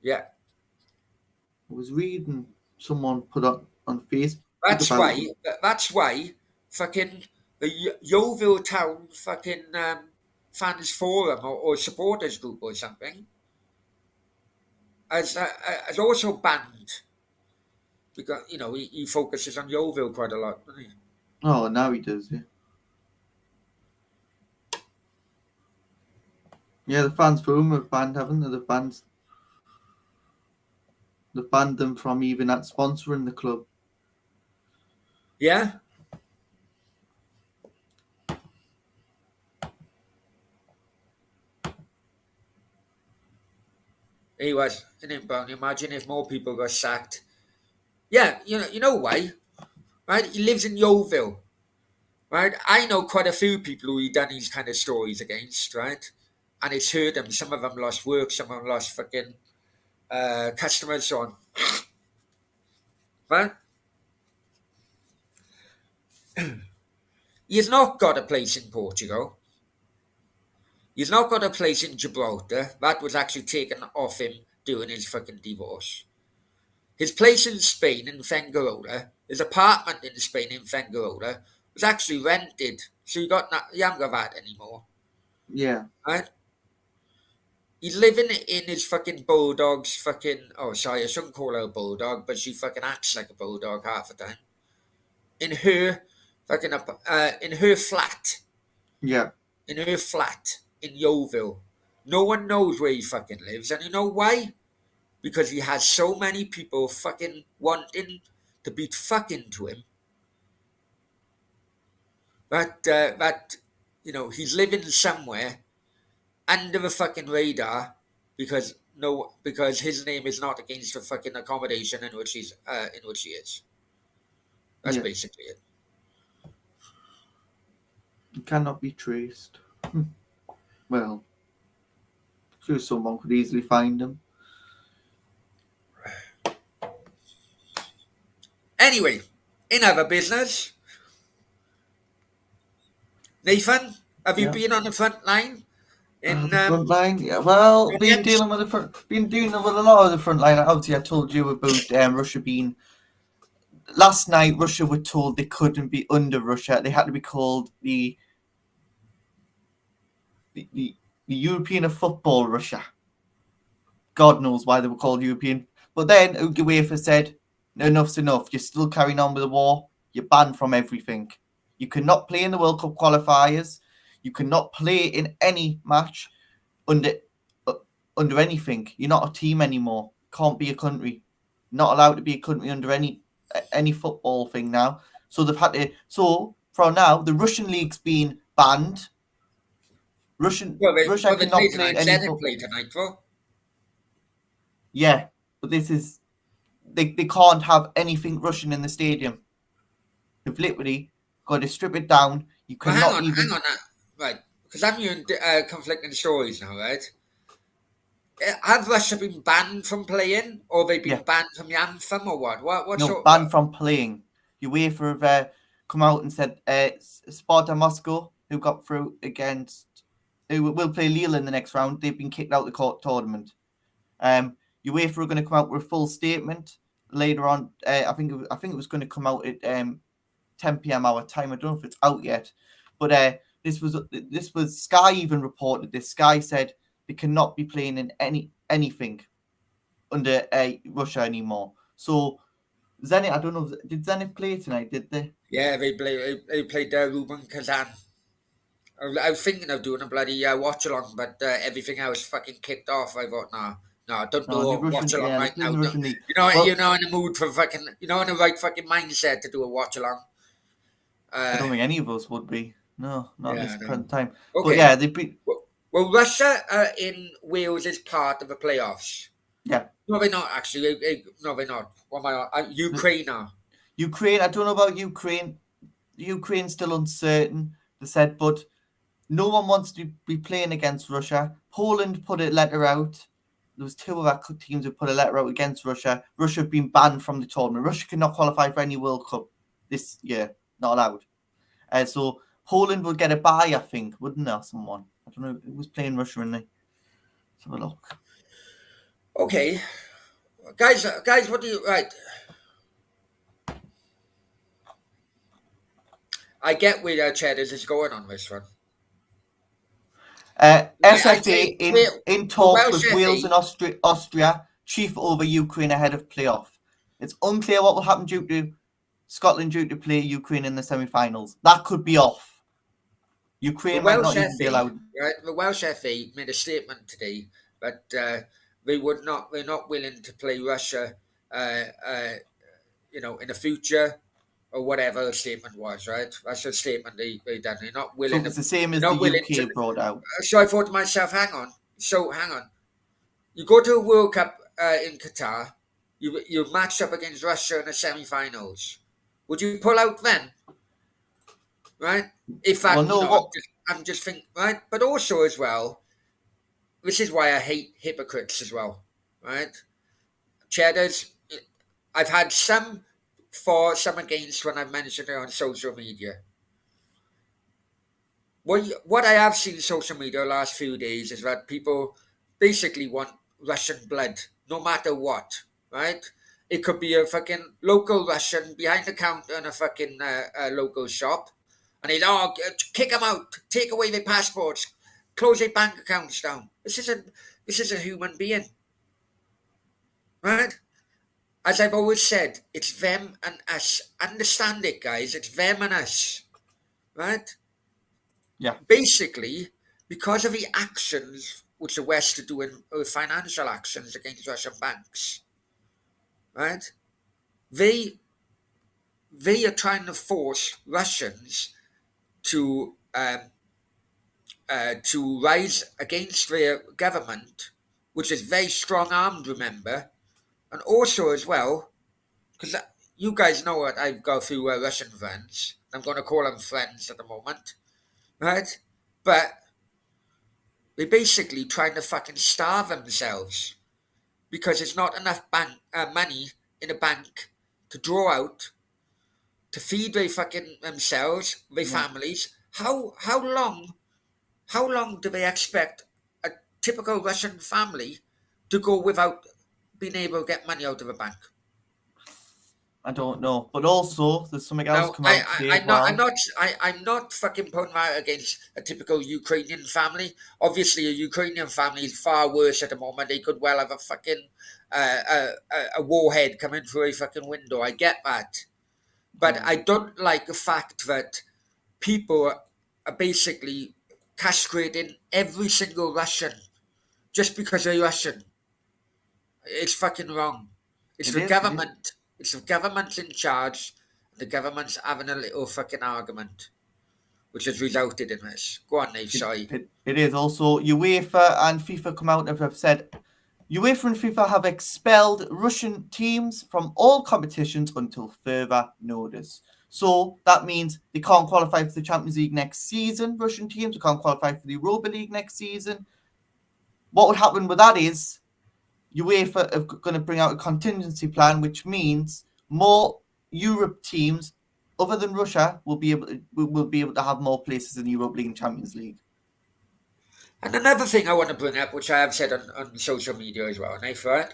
Speaker 1: Yeah.
Speaker 3: I was reading someone put on Facebook
Speaker 1: That's
Speaker 3: about
Speaker 1: why. That's why. Fucking the Yeovil Town fucking fans forum or supporters group or something has also banned because he focuses on Yeovil quite a lot, doesn't he?
Speaker 3: Oh, now he does, yeah. Yeah, the fans forum have banned, haven't they? They've banned them from even at sponsoring the club.
Speaker 1: Yeah. He was, but imagine if more people got sacked. Yeah, you know why, right? He lives in Yeovil, right? I know quite a few people who he done these kind of stories against, right? And it's hurt them. Some of them lost work, some of them lost fucking customers, so on. Right? He's not got a place in Portugal. He's not got a place in Gibraltar. That was actually taken off him during his fucking divorce. His place in Spain, in Fengarola, his apartment in Spain, in Fengarola, was actually rented. So you haven't got that anymore.
Speaker 3: Yeah.
Speaker 1: Right? He's living in his fucking bulldog's fucking. Oh, sorry, I shouldn't call her a bulldog, but she fucking acts like a bulldog half the time. In her fucking in her flat.
Speaker 3: Yeah.
Speaker 1: In her flat in Yeovil. No one knows where he fucking lives, and you know why? Because he has so many people fucking wanting to be fucking to him that he's living somewhere under the fucking radar because his name is not against the fucking accommodation in which he is. That's
Speaker 3: Yeah.
Speaker 1: basically it.
Speaker 3: It cannot be traced. Well, sure someone could easily find him.
Speaker 1: Anyway, in other business, Nathan, have you
Speaker 3: Yeah.
Speaker 1: been on the front line in
Speaker 3: The front line, yeah. Well, been
Speaker 1: Brilliant.
Speaker 3: dealing with a lot of the front line. Obviously, I told you about Russia being. Last night, Russia were told they couldn't be under Russia. They had to be called the European of football Russia. God knows why they were called European. But then UEFA said, enough's enough. You're still carrying on with the war. You're banned from everything. You cannot play in the World Cup qualifiers. You cannot play in any match under anything. You're not a team anymore. Can't be a country. Not allowed to be a country under any football thing now. So they've had to. So from now, the Russian league's been banned. Russia
Speaker 1: they play
Speaker 3: cannot play
Speaker 1: tonight.
Speaker 3: any
Speaker 1: Zenit
Speaker 3: football.
Speaker 1: play tonight, bro.
Speaker 3: Yeah, but this is they can't have anything Russian in the stadium. They've literally got to strip it down. You
Speaker 1: Well,
Speaker 3: cannot even.
Speaker 1: hang on, right? Because I'm hearing conflicting stories now, right? Have Russia been banned from playing, or they been
Speaker 3: Yeah,
Speaker 1: banned from the anthem, or what? What
Speaker 3: no,
Speaker 1: sort?
Speaker 3: banned from playing. UEFA have come out and said Sparta Moscow, who got through against, who will play Lille in the next round, they've been kicked out of the tournament. UEFA are going to come out with a full statement later on. I think it was going to come out at 10 p.m. our time. I don't know if it's out yet, but this was Sky even reported this. Sky said they cannot be playing in anything under Russia anymore. So Zenit, I don't know, did Zenit play tonight? Did they?
Speaker 1: Yeah, they played Ruben Kazan. I was thinking of doing a bloody watch along, but everything else fucking kicked off. I thought, no, don't do
Speaker 3: No, the
Speaker 1: a watch
Speaker 3: Russian,
Speaker 1: along
Speaker 3: yeah, they're
Speaker 1: right
Speaker 3: playing
Speaker 1: now.
Speaker 3: the Russian league.
Speaker 1: You're
Speaker 3: Well,
Speaker 1: not in the mood for fucking, in the right fucking mindset to do a watch along.
Speaker 3: I don't think any of us would be. No, not at
Speaker 1: Yeah,
Speaker 3: this
Speaker 1: no.
Speaker 3: present time.
Speaker 1: Okay.
Speaker 3: But yeah, they beat.
Speaker 1: Well, Russia in Wales is part of the playoffs.
Speaker 3: Yeah.
Speaker 1: No, they're not actually. No, they're not. What am I on? Ukraine are.
Speaker 3: Ukraine, I don't know about Ukraine. Ukraine's still uncertain, they said, but no one wants to be playing against Russia. Poland put a letter out. There was 2 of our teams who put a letter out against Russia. Russia have been banned from the tournament. Russia cannot qualify for any World Cup this year. Not allowed. So Poland would get a bye, I think, wouldn't there? Someone. I don't know. Who was playing Russia in the... Let's have a look.
Speaker 1: Okay, guys, what do you right? I get where Cheddars is going on this one.
Speaker 3: SFA
Speaker 1: say
Speaker 3: in talks
Speaker 1: Welsh
Speaker 3: with Wales
Speaker 1: FA
Speaker 3: and Austria chief over Ukraine ahead of playoff. It's unclear what will happen due to Scotland due to play Ukraine in the semi-finals. That could be off.
Speaker 1: The
Speaker 3: Ukraine might not
Speaker 1: Welsh
Speaker 3: even be allowed.
Speaker 1: FA, right? The Welsh FA made a statement today that they're not willing to play Russia, in the future or whatever the statement was, right? That's the statement they done. They're not
Speaker 3: So
Speaker 1: willing.
Speaker 3: it's the same as
Speaker 1: not
Speaker 3: the
Speaker 1: willing
Speaker 3: UK brought out.
Speaker 1: So I thought to myself, hang on. You go to a World Cup in Qatar, you match up against Russia in the semi-finals. Would you pull out then? Right? In fact,
Speaker 3: Well, no,
Speaker 1: I'm just thinking, right? But also as well, this is why I hate hypocrites as well, right? Cheddars, I've had some for, some against when I've mentioned it on social media. What I have seen social media the last few days is that people basically want Russian blood, no matter what, right? It could be a fucking local Russian behind the counter in a fucking local shop, and they'd kick them out, take away their passports, close their bank accounts down. This is a human being, right? As I've always said, it's them and us. Understand it, guys. It's them and us, right?
Speaker 3: yeah.
Speaker 1: Basically, because of the actions which the West are doing, financial actions against Russian banks, right? They are trying to force Russians to rise against their government, which is very strong armed, remember, and also as well, because you guys know what I've got through Russian friends. I'm going to call them friends at the moment, right? But they're basically trying to fucking starve themselves because there's not enough money in the bank to draw out to feed their fucking themselves, their families. How long do they expect a typical Russian family to go without being able to get money out of a bank?
Speaker 3: I don't know. But also, there's something else
Speaker 1: Now,
Speaker 3: come out today as well.
Speaker 1: I'm not fucking putting that against a typical Ukrainian family. Obviously, a Ukrainian family is far worse at the moment. They could well have a fucking a warhead coming through a fucking window. I get that, but I don't like the fact that people are basically castrating every single Russian just because they're Russian. It's fucking wrong. It's
Speaker 3: It
Speaker 1: the
Speaker 3: is, it is.
Speaker 1: government. It's the government's in charge. The government's having a little fucking argument, which has resulted in this. Go on, Nate, sorry.
Speaker 3: It is also UEFA and FIFA come out and have said UEFA and FIFA have expelled Russian teams from all competitions until further notice. So that means they can't qualify for the Champions League next season. Russian teams can't qualify for the Europa League next season. What would happen with that is UEFA are going to bring out a contingency plan, which means more Europe teams other than Russia will be able to have more places in the Europa League and Champions League.
Speaker 1: And another thing I want to bring up, which I have said on social media as well, Nate, right?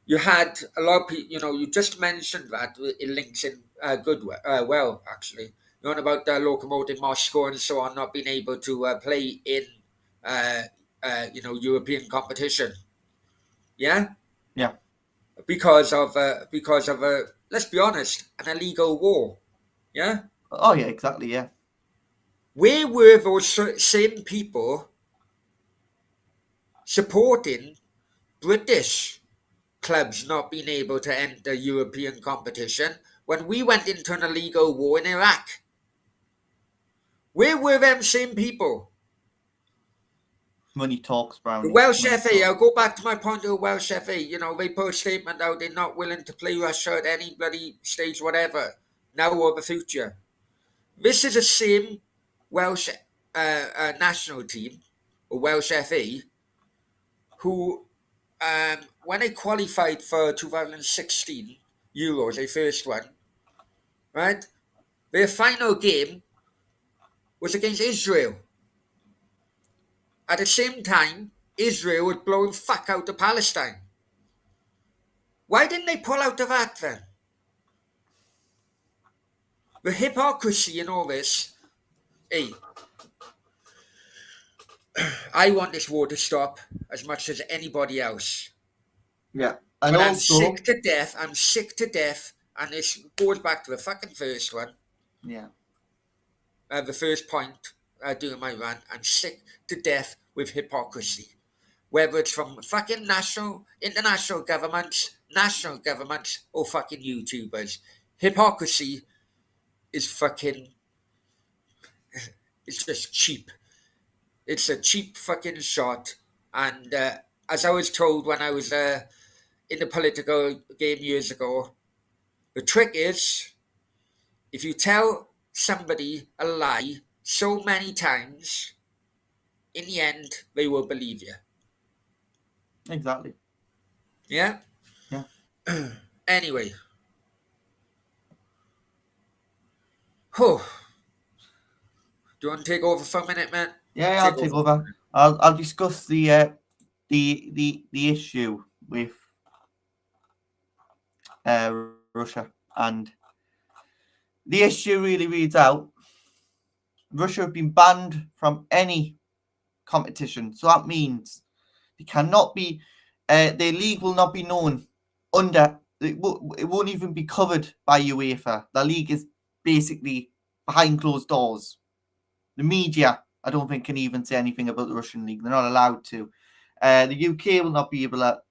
Speaker 1: You had a lot of people, you just mentioned that it links in well, actually. You're on about Lokomotiv Moscow and so on not being able to play in, European competition. Yeah?
Speaker 3: Yeah.
Speaker 1: Because of let's be honest, an illegal war. Yeah?
Speaker 3: Oh, yeah, exactly, yeah.
Speaker 1: Where were those same people supporting British clubs not being able to enter European competition when we went into an illegal war in Iraq? Where were them same people?
Speaker 3: Money talks, Brownies.
Speaker 1: The Welsh
Speaker 3: Money
Speaker 1: FA,
Speaker 3: talks.
Speaker 1: I'll go back to my point of the Welsh FA. They put a statement out, they're not willing to play Russia at any bloody stage, whatever, now or the future. This is the same Welsh national team, or Welsh FA, who, when they qualified for 2016 Euros, their first one, right? Their final game was against Israel. At the same time, Israel was blowing fuck out of Palestine. Why didn't they pull out of that then? The hypocrisy in all this. Hey, I want this war to stop as much as anybody else.
Speaker 3: Yeah. And
Speaker 1: But I'm
Speaker 3: also,
Speaker 1: sick to death. I'm sick to death. And this goes back to the fucking first one.
Speaker 3: yeah.
Speaker 1: The first point doing my rant. I'm sick to death with hypocrisy. Whether it's from fucking international governments, national governments, or fucking YouTubers. Hypocrisy is fucking, it's just cheap. It's a cheap fucking shot. And as I was told when I was in the political game years ago, the trick is if you tell somebody a lie so many times, in the end, they will believe you.
Speaker 3: Exactly.
Speaker 1: Yeah?
Speaker 3: Yeah.
Speaker 1: Anyway. Oh. Do you want to take over for a minute, man?
Speaker 3: Yeah, I'll take over. I'll discuss the issue with Russia, and the issue really reads out: Russia have been banned from any competition, so that means they cannot be. Their league will not be known under. It won't even be covered by UEFA. The league is basically behind closed doors. The media, I don't think, can even say anything about the Russian league. They're not allowed to. The UK will not be able to.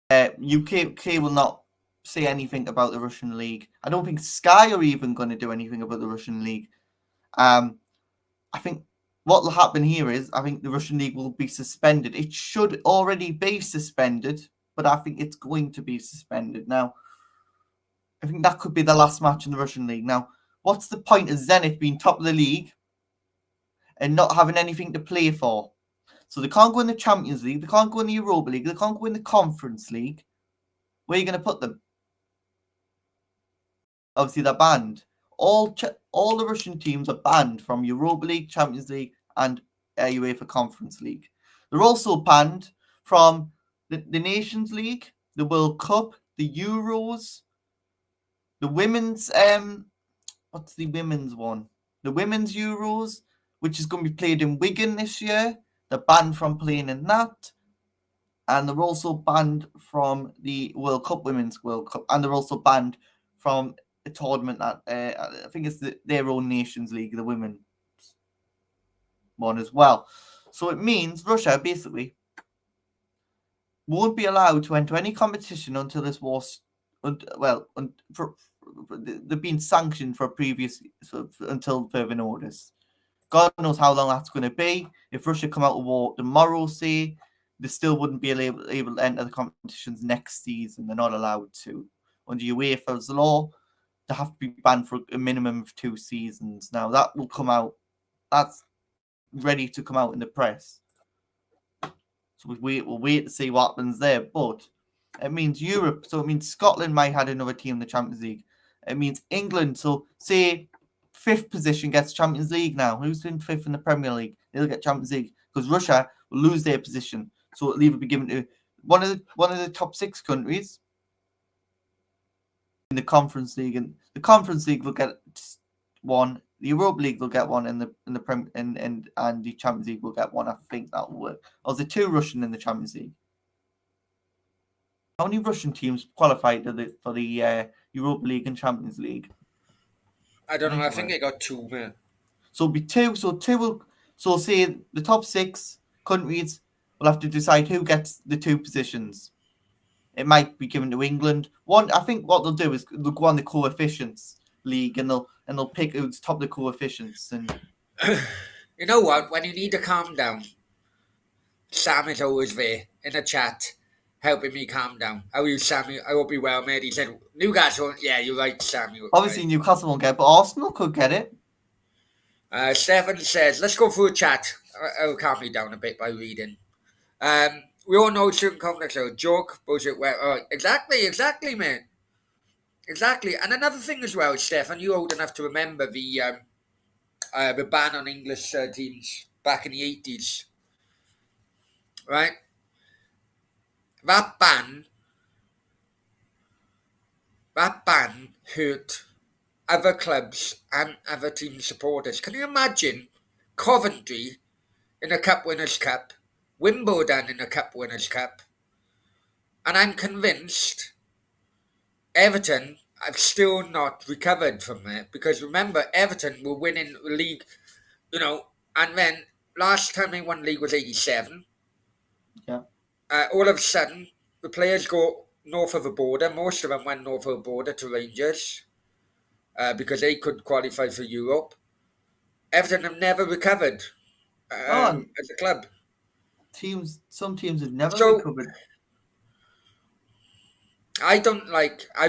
Speaker 3: UK will not say anything about the Russian league. I don't think Sky are even going to do anything about the Russian league. I think what will happen here is I think the Russian league will be suspended. It should already be suspended, but I think it's going to be suspended now. I think that could be the last match in the Russian league. Now, what's the point of Zenit being top of the league and not having anything to play for? So they can't go in the Champions League, they can't go in the Europa League, they can't go in the Conference League. Where are you going to put them? Obviously, they're banned. All the Russian teams are banned from Europa League, Champions League, and UEFA Conference League. They're also banned from the Nations League, the World Cup, the Euros, the women's what's the women's one? The women's Euros, which is going to be played in Wigan this year. They're banned from playing in that. And they're also banned from the World Cup, Women's World Cup. And they're also banned from a tournament that I think it's their own Nations League, the women's one as well. So it means Russia basically won't be allowed to enter any competition until this was, they've been sanctioned for until further notice. God knows how long that's going to be. If Russia come out of war tomorrow, say, they still wouldn't be able to enter the competitions next season. They're not allowed to. Under UEFA's law, they have to be banned for a minimum of 2 seasons. Now, that will come out. That's ready to come out in the press. So we'll wait to see what happens there. But it means Europe. So it means Scotland might have another team in the Champions League. It means England. So say 5th position gets Champions League now. Who's in 5th in the Premier League? They'll get Champions League because Russia will lose their position. So it'll either be given to one of the top 6 countries in the Conference League, and the Conference League will get one. The Europa League will get one, and the Champions League will get one. I think that will work. Or is there 2 Russian in the Champions League? How many Russian teams qualified for the Europa League and Champions League?
Speaker 1: I don't know. I think they got 2, man.
Speaker 3: So it'll be 2. So 2 will. So say the top 6 countries will have to decide who gets the 2 positions. It might be given to England. I think what they'll do is they'll go on the coefficients league and they'll pick who's top the coefficients. And
Speaker 1: you know what? When you need to calm down, Sam is always there in the chat, helping me calm down. How are you, Sammy? I hope you're well, mate. He said, Newcastle. Yeah, you're right, Sammy.
Speaker 3: Obviously,
Speaker 1: Right.
Speaker 3: Newcastle won't get it, but Arsenal could get it.
Speaker 1: Stefan says, let's go through a chat. I'll calm me down a bit by reading. We all know certain conflicts are a joke, bullshit. Well, exactly, man. Exactly. And another thing as well, Stefan, you're old enough to remember the ban on English teams back in the 80s, right? That ban, that ban hurt other clubs and other team supporters. Can you imagine Coventry in a Cup Winners' Cup, Wimbledon in a Cup Winners' Cup, and I'm convinced Everton have still not recovered from it because remember, Everton were winning the league, and then last time they won the league was 87.
Speaker 3: Yeah.
Speaker 1: All of a sudden, the players go north of the border. Most of them went north of the border to Rangers because they could qualify for Europe. Everton have never recovered
Speaker 3: Oh,
Speaker 1: as a club.
Speaker 3: some teams have never
Speaker 1: So
Speaker 3: recovered.
Speaker 1: I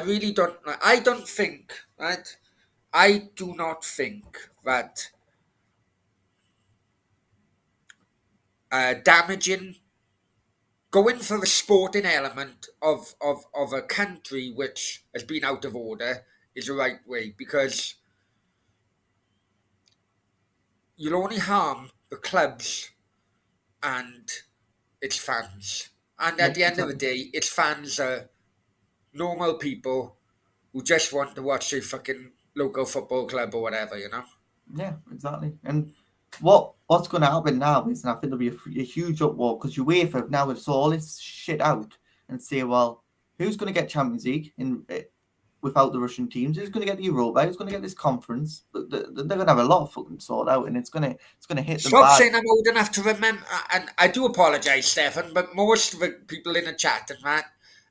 Speaker 1: really don't like, I don't think, right? I do not think that damaging, going for the sporting element of a country which has been out of order is the right way because you'll only harm the clubs and its fans. And
Speaker 3: Yeah,
Speaker 1: at the end of the
Speaker 3: exactly.
Speaker 1: day, its fans are normal people who just want to watch their fucking local football club or whatever.
Speaker 3: Yeah, exactly. And what's going to happen now is, and I think there'll be a huge uproar because UEFA now would sort all this shit out and say, well, who's going to get Champions League without the Russian teams? Who's going to get the Europa? Who's going to get this conference? They're going to have a lot of fucking sort out, and it's going to hit them
Speaker 1: Stop
Speaker 3: bad.
Speaker 1: saying I'm old enough to remember, and I do apologise, Stefan, but most of the people in the chat and that,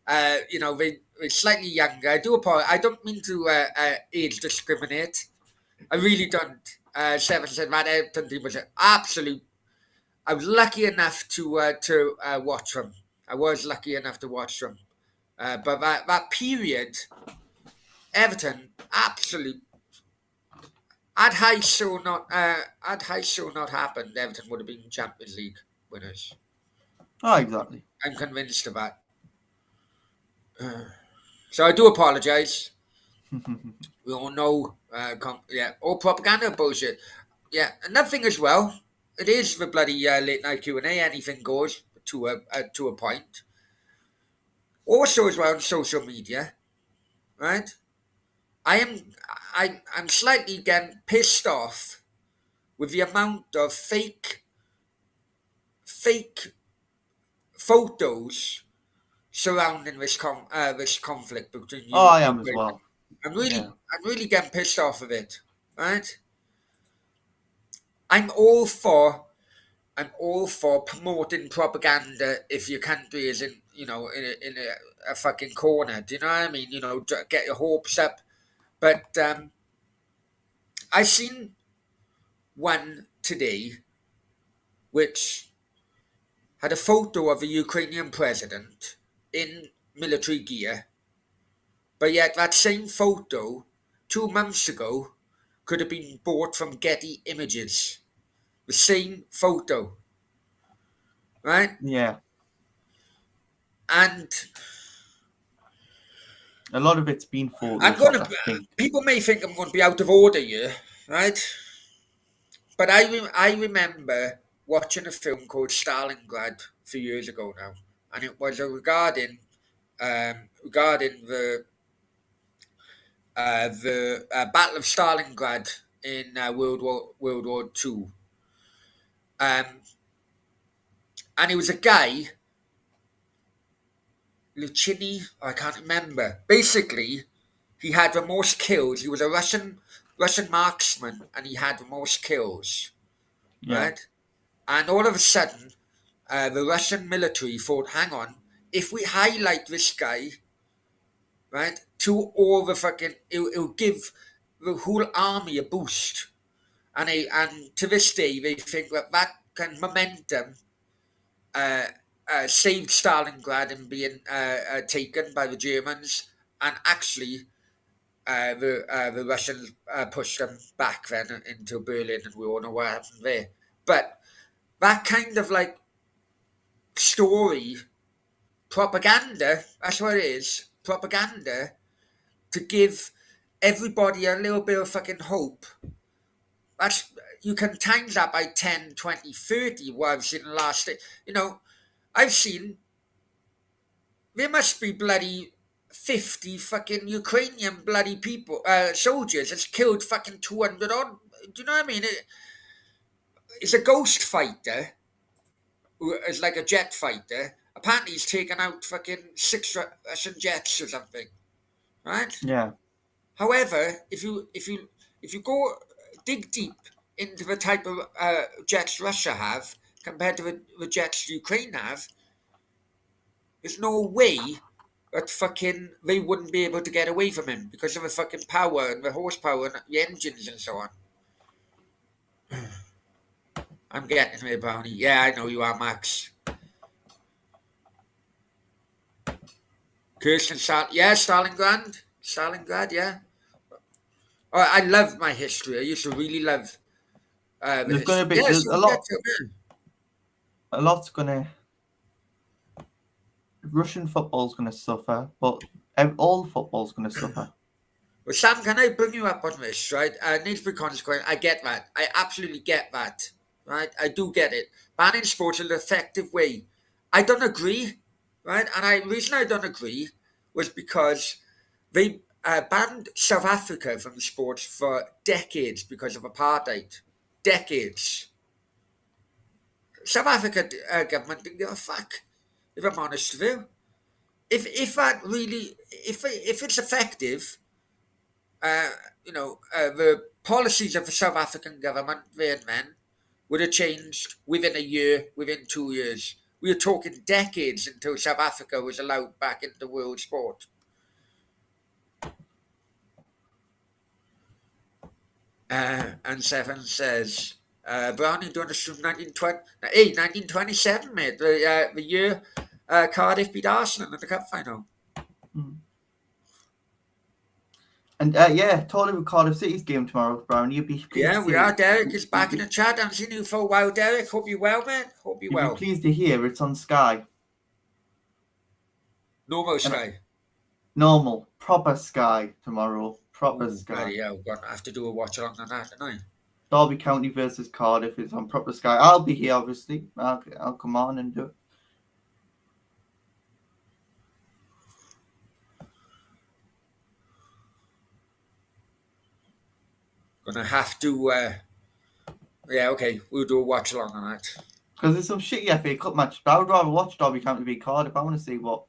Speaker 1: they're slightly younger. I do apologise. I don't mean to age discriminate. I really don't. Stefan said that Everton team was an absolute. I was lucky enough to watch them. I was lucky enough to watch them, but that period, Everton, absolute. Had high show not happened, Everton would have been Champions League winners.
Speaker 3: Oh, exactly.
Speaker 1: I'm convinced of that. So I do apologise. We all know, all propaganda bullshit. Yeah, another thing as well. It is the bloody late night Q&A. Anything goes to a point. Also, as well on social media, right? I'm slightly getting pissed off with the amount of fake photos surrounding this conflict between
Speaker 3: Oh,
Speaker 1: you
Speaker 3: I am as
Speaker 1: Ukraine.
Speaker 3: well. Yeah.
Speaker 1: I'm really getting pissed off of it, right? I'm all for promoting propaganda if your country is in a fucking corner. Do you know what I mean? Get your hopes up. But I seen one today which had a photo of a Ukrainian president in military gear, but yet that same photo 2 months ago could have been bought from Getty Images. The same photo, right?
Speaker 3: Yeah.
Speaker 1: And
Speaker 3: A lot of it's been
Speaker 1: I'm
Speaker 3: photoshopped,
Speaker 1: gonna.
Speaker 3: I think.
Speaker 1: People may think I'm going to be out of order here, right? But I remember watching a film called Stalingrad a few years ago now, and it was regarding the Battle of Stalingrad in World War Two. And it was a guy, Lucchini, I can't remember. Basically, he had the most kills. He was a Russian marksman, and he had the most kills,
Speaker 3: Yeah.
Speaker 1: right? And all of a sudden, the Russian military thought, "Hang on, if we highlight this guy, right, to all the fucking, it'll give the whole army a boost." And to this day, they think that kind of momentum saved Stalingrad and being taken by the Germans, and actually the Russians pushed them back then into Berlin, and we all know what happened there. But that kind of like story, propaganda, that's what it is, propaganda, to give everybody a little bit of fucking hope. That's, you can times that by 10, 20, 30 what I've seen last, I've seen there must be bloody 50 fucking Ukrainian bloody people, soldiers that's killed fucking 200 on. Do you know what I mean? It's a ghost fighter, who is like a jet fighter. Apparently he's taken out fucking 6 Russian jets or something, right?
Speaker 3: Yeah.
Speaker 1: However, if you go dig deep into the type of jets Russia have compared to the jets Ukraine have, there's no way that fucking they wouldn't be able to get away from him because of the fucking power and the horsepower and the engines and so on. I'm getting there, Brownie. Yeah, I know you are, Max. Kirsten yeah, Stalingrad, yeah. Oh, I love my history. I used to really love the
Speaker 3: There's going to
Speaker 1: history.
Speaker 3: be
Speaker 1: Yes,
Speaker 3: there's a lot's going to. Russian football's going to suffer, but all football's going to suffer.
Speaker 1: Well, Sam, can I bring you up on this, right? Needs to be consequent. I get that. I absolutely get that, right? I do get it. Banning sports in an effective way. I don't agree, right? And the reason I don't agree was because they banned South Africa from sports for decades because of apartheid. Decades. South Africa government didn't give a fuck, if I'm honest with you. If that really, if it's effective, the policies of the South African government then would have changed within a year, within 2 years. We are talking decades until South Africa was allowed back into world sport. And Seven says, Brownie don't assume 1927, mate. The year Cardiff beat Arsenal in the cup final.
Speaker 3: And yeah, totally with Cardiff City's game tomorrow, Brown. You'd be pleased
Speaker 1: Yeah,
Speaker 3: to
Speaker 1: we
Speaker 3: see
Speaker 1: are.
Speaker 3: it.
Speaker 1: Derek is back in the chat. I haven't seen you for a while, Derek. Hope you're well, man. Hope you're
Speaker 3: You'd
Speaker 1: well.
Speaker 3: be pleased to hear it's on Sky.
Speaker 1: Normal Sky.
Speaker 3: Normal, proper Sky tomorrow. Proper Sky.
Speaker 1: Yeah, we're going to have to do a watch along on that tonight.
Speaker 3: Derby County versus Cardiff is on proper Sky. I'll be here, obviously. I'll come on and do it.
Speaker 1: Gonna have to. Yeah, okay. We'll do a watch along on that.
Speaker 3: Because there's some shitty FA Cup matches, but I would rather watch Derby County v Cardiff. I want to see what's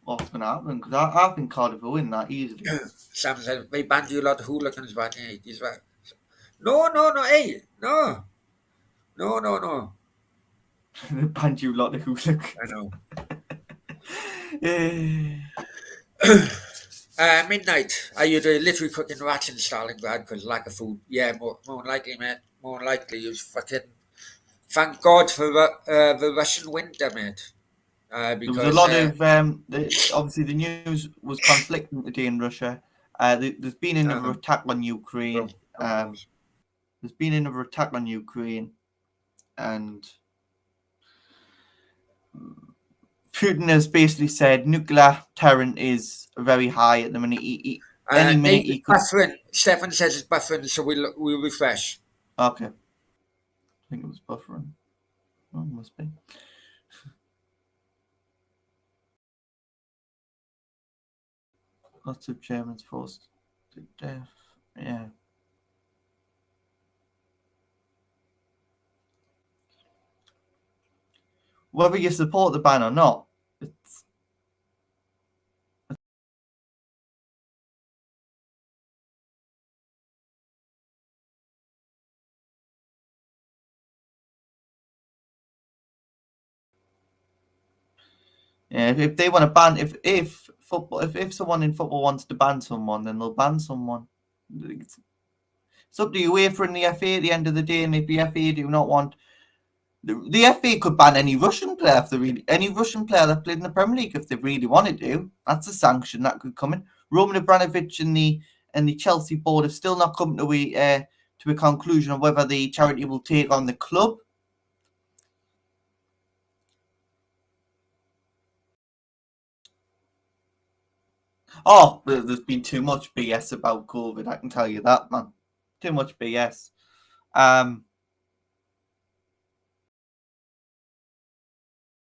Speaker 3: going to happen, because I think Cardiff will win that easily.
Speaker 1: Sam said they banned you a lot of hooligans back in the 80s, right? No, hey, no.
Speaker 3: They banned you a lot of hooligans.
Speaker 1: I know.
Speaker 3: Yeah.
Speaker 1: Midnight. Are you literally cooking rats in Stalingrad because lack of food? Yeah, more likely, mate. More likely. You fucking thank God for the Russian winter, mate.
Speaker 3: There was a lot of obviously the news was conflicting today in Russia. There's been another attack on Ukraine. There's been another attack on Ukraine, and Putin has basically said nuclear deterrent is very high at the minute. Any minute he could.
Speaker 1: Buffering. Stefan says it's buffering, so we'll refresh.
Speaker 3: Okay. I think it was buffering. Oh, it must be. Lots of Germans forced to death. Yeah. Whether you support the ban or not, it's yeah. If they want to ban, if someone in football wants to ban someone, then they'll ban someone. It's up to UEFA and the FA at the end of the day, and if the FA do not want The FA could ban any Russian player if they really, any Russian player that played in the Premier League if they really wanted to. That's a sanction that could come in. Roman Abramovich and the Chelsea board have still not come to a conclusion on whether the charity will take on the club. Oh, there's been too much BS about COVID. I can tell you that, man. Too much BS.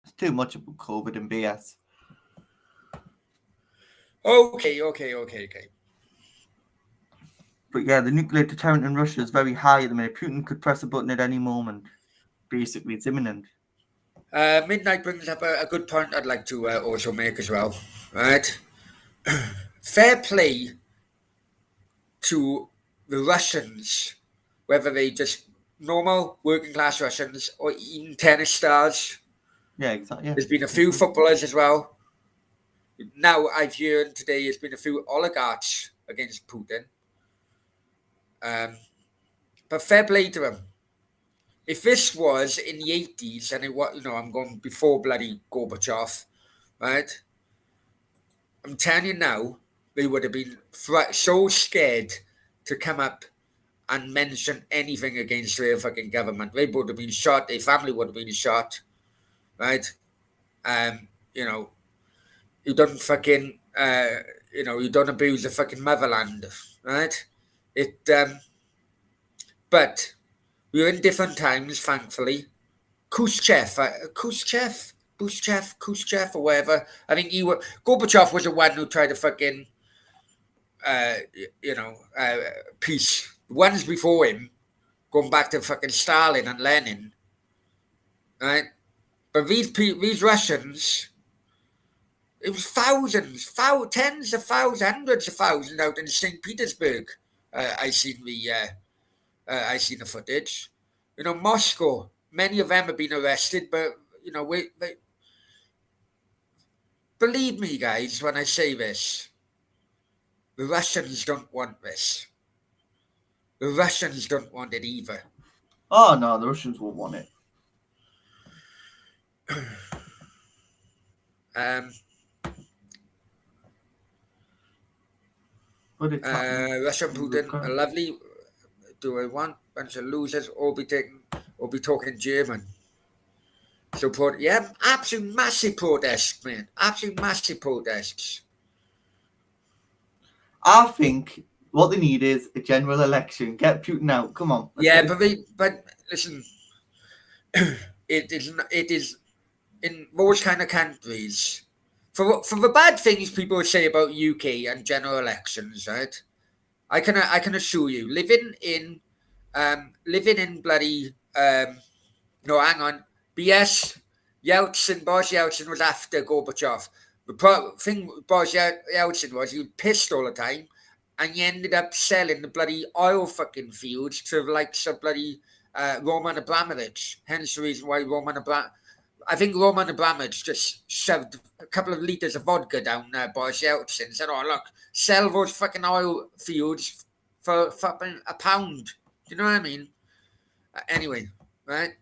Speaker 3: It's too much about COVID and BS.
Speaker 1: Okay.
Speaker 3: But yeah, the nuclear deterrent in Russia is very high at the minute. Putin could press a button at any moment. Basically, it's imminent.
Speaker 1: Midnight brings up a good point I'd like to also make as well. Right? Fair play to the Russians, whether they just normal working class Russians or even tennis stars.
Speaker 3: Yeah, exactly. Yeah.
Speaker 1: There's been a few footballers as well. Now I've heard today there's been a few oligarchs against Putin. But fair play to them. If this was in the 80s and it was, I'm going before bloody Gorbachev, right? I'm telling you now, they would have been so scared to come up and mention anything against their fucking government. They would have been shot. Their family would have been shot, right? You don't fucking, you don't abuse the fucking motherland, right? But we're in different times, thankfully. Khrushchev, or whatever. I think Gorbachev was the one who tried to fucking, peace. The ones before him, going back to fucking Stalin and Lenin, right? But these Russians, it was thousands, tens of thousands, hundreds of thousands out in St. Petersburg. I seen the footage. Moscow. Many of them have been arrested, but believe me, guys, when I say this, the Russians don't want this. The Russians don't want it either.
Speaker 3: Oh no, the Russians will want it. But it's
Speaker 1: Russia and Putin are lovely. Do I want a bunch of losers or be talking German? So absolute massive protests, man. Absolute massive protests.
Speaker 3: I think what they need is a general election. Get Putin out. Come on.
Speaker 1: But listen, it is in those kind of countries. For the bad things people say about UK and general elections, right? I can assure you, living in bloody no, hang on, BS. Boris Yeltsin was after Gorbachev. The thing with Boris Yeltsin was he was pissed all the time, and he ended up selling the bloody oil fucking fields to the likes of bloody Roman Abramovich. Hence the reason why I think Roman Abramovich just shoved a couple of litres of vodka down Boris Yeltsin and said, "Oh look, sell those fucking oil fields for fucking £1." Do you know what I mean? Anyway, right?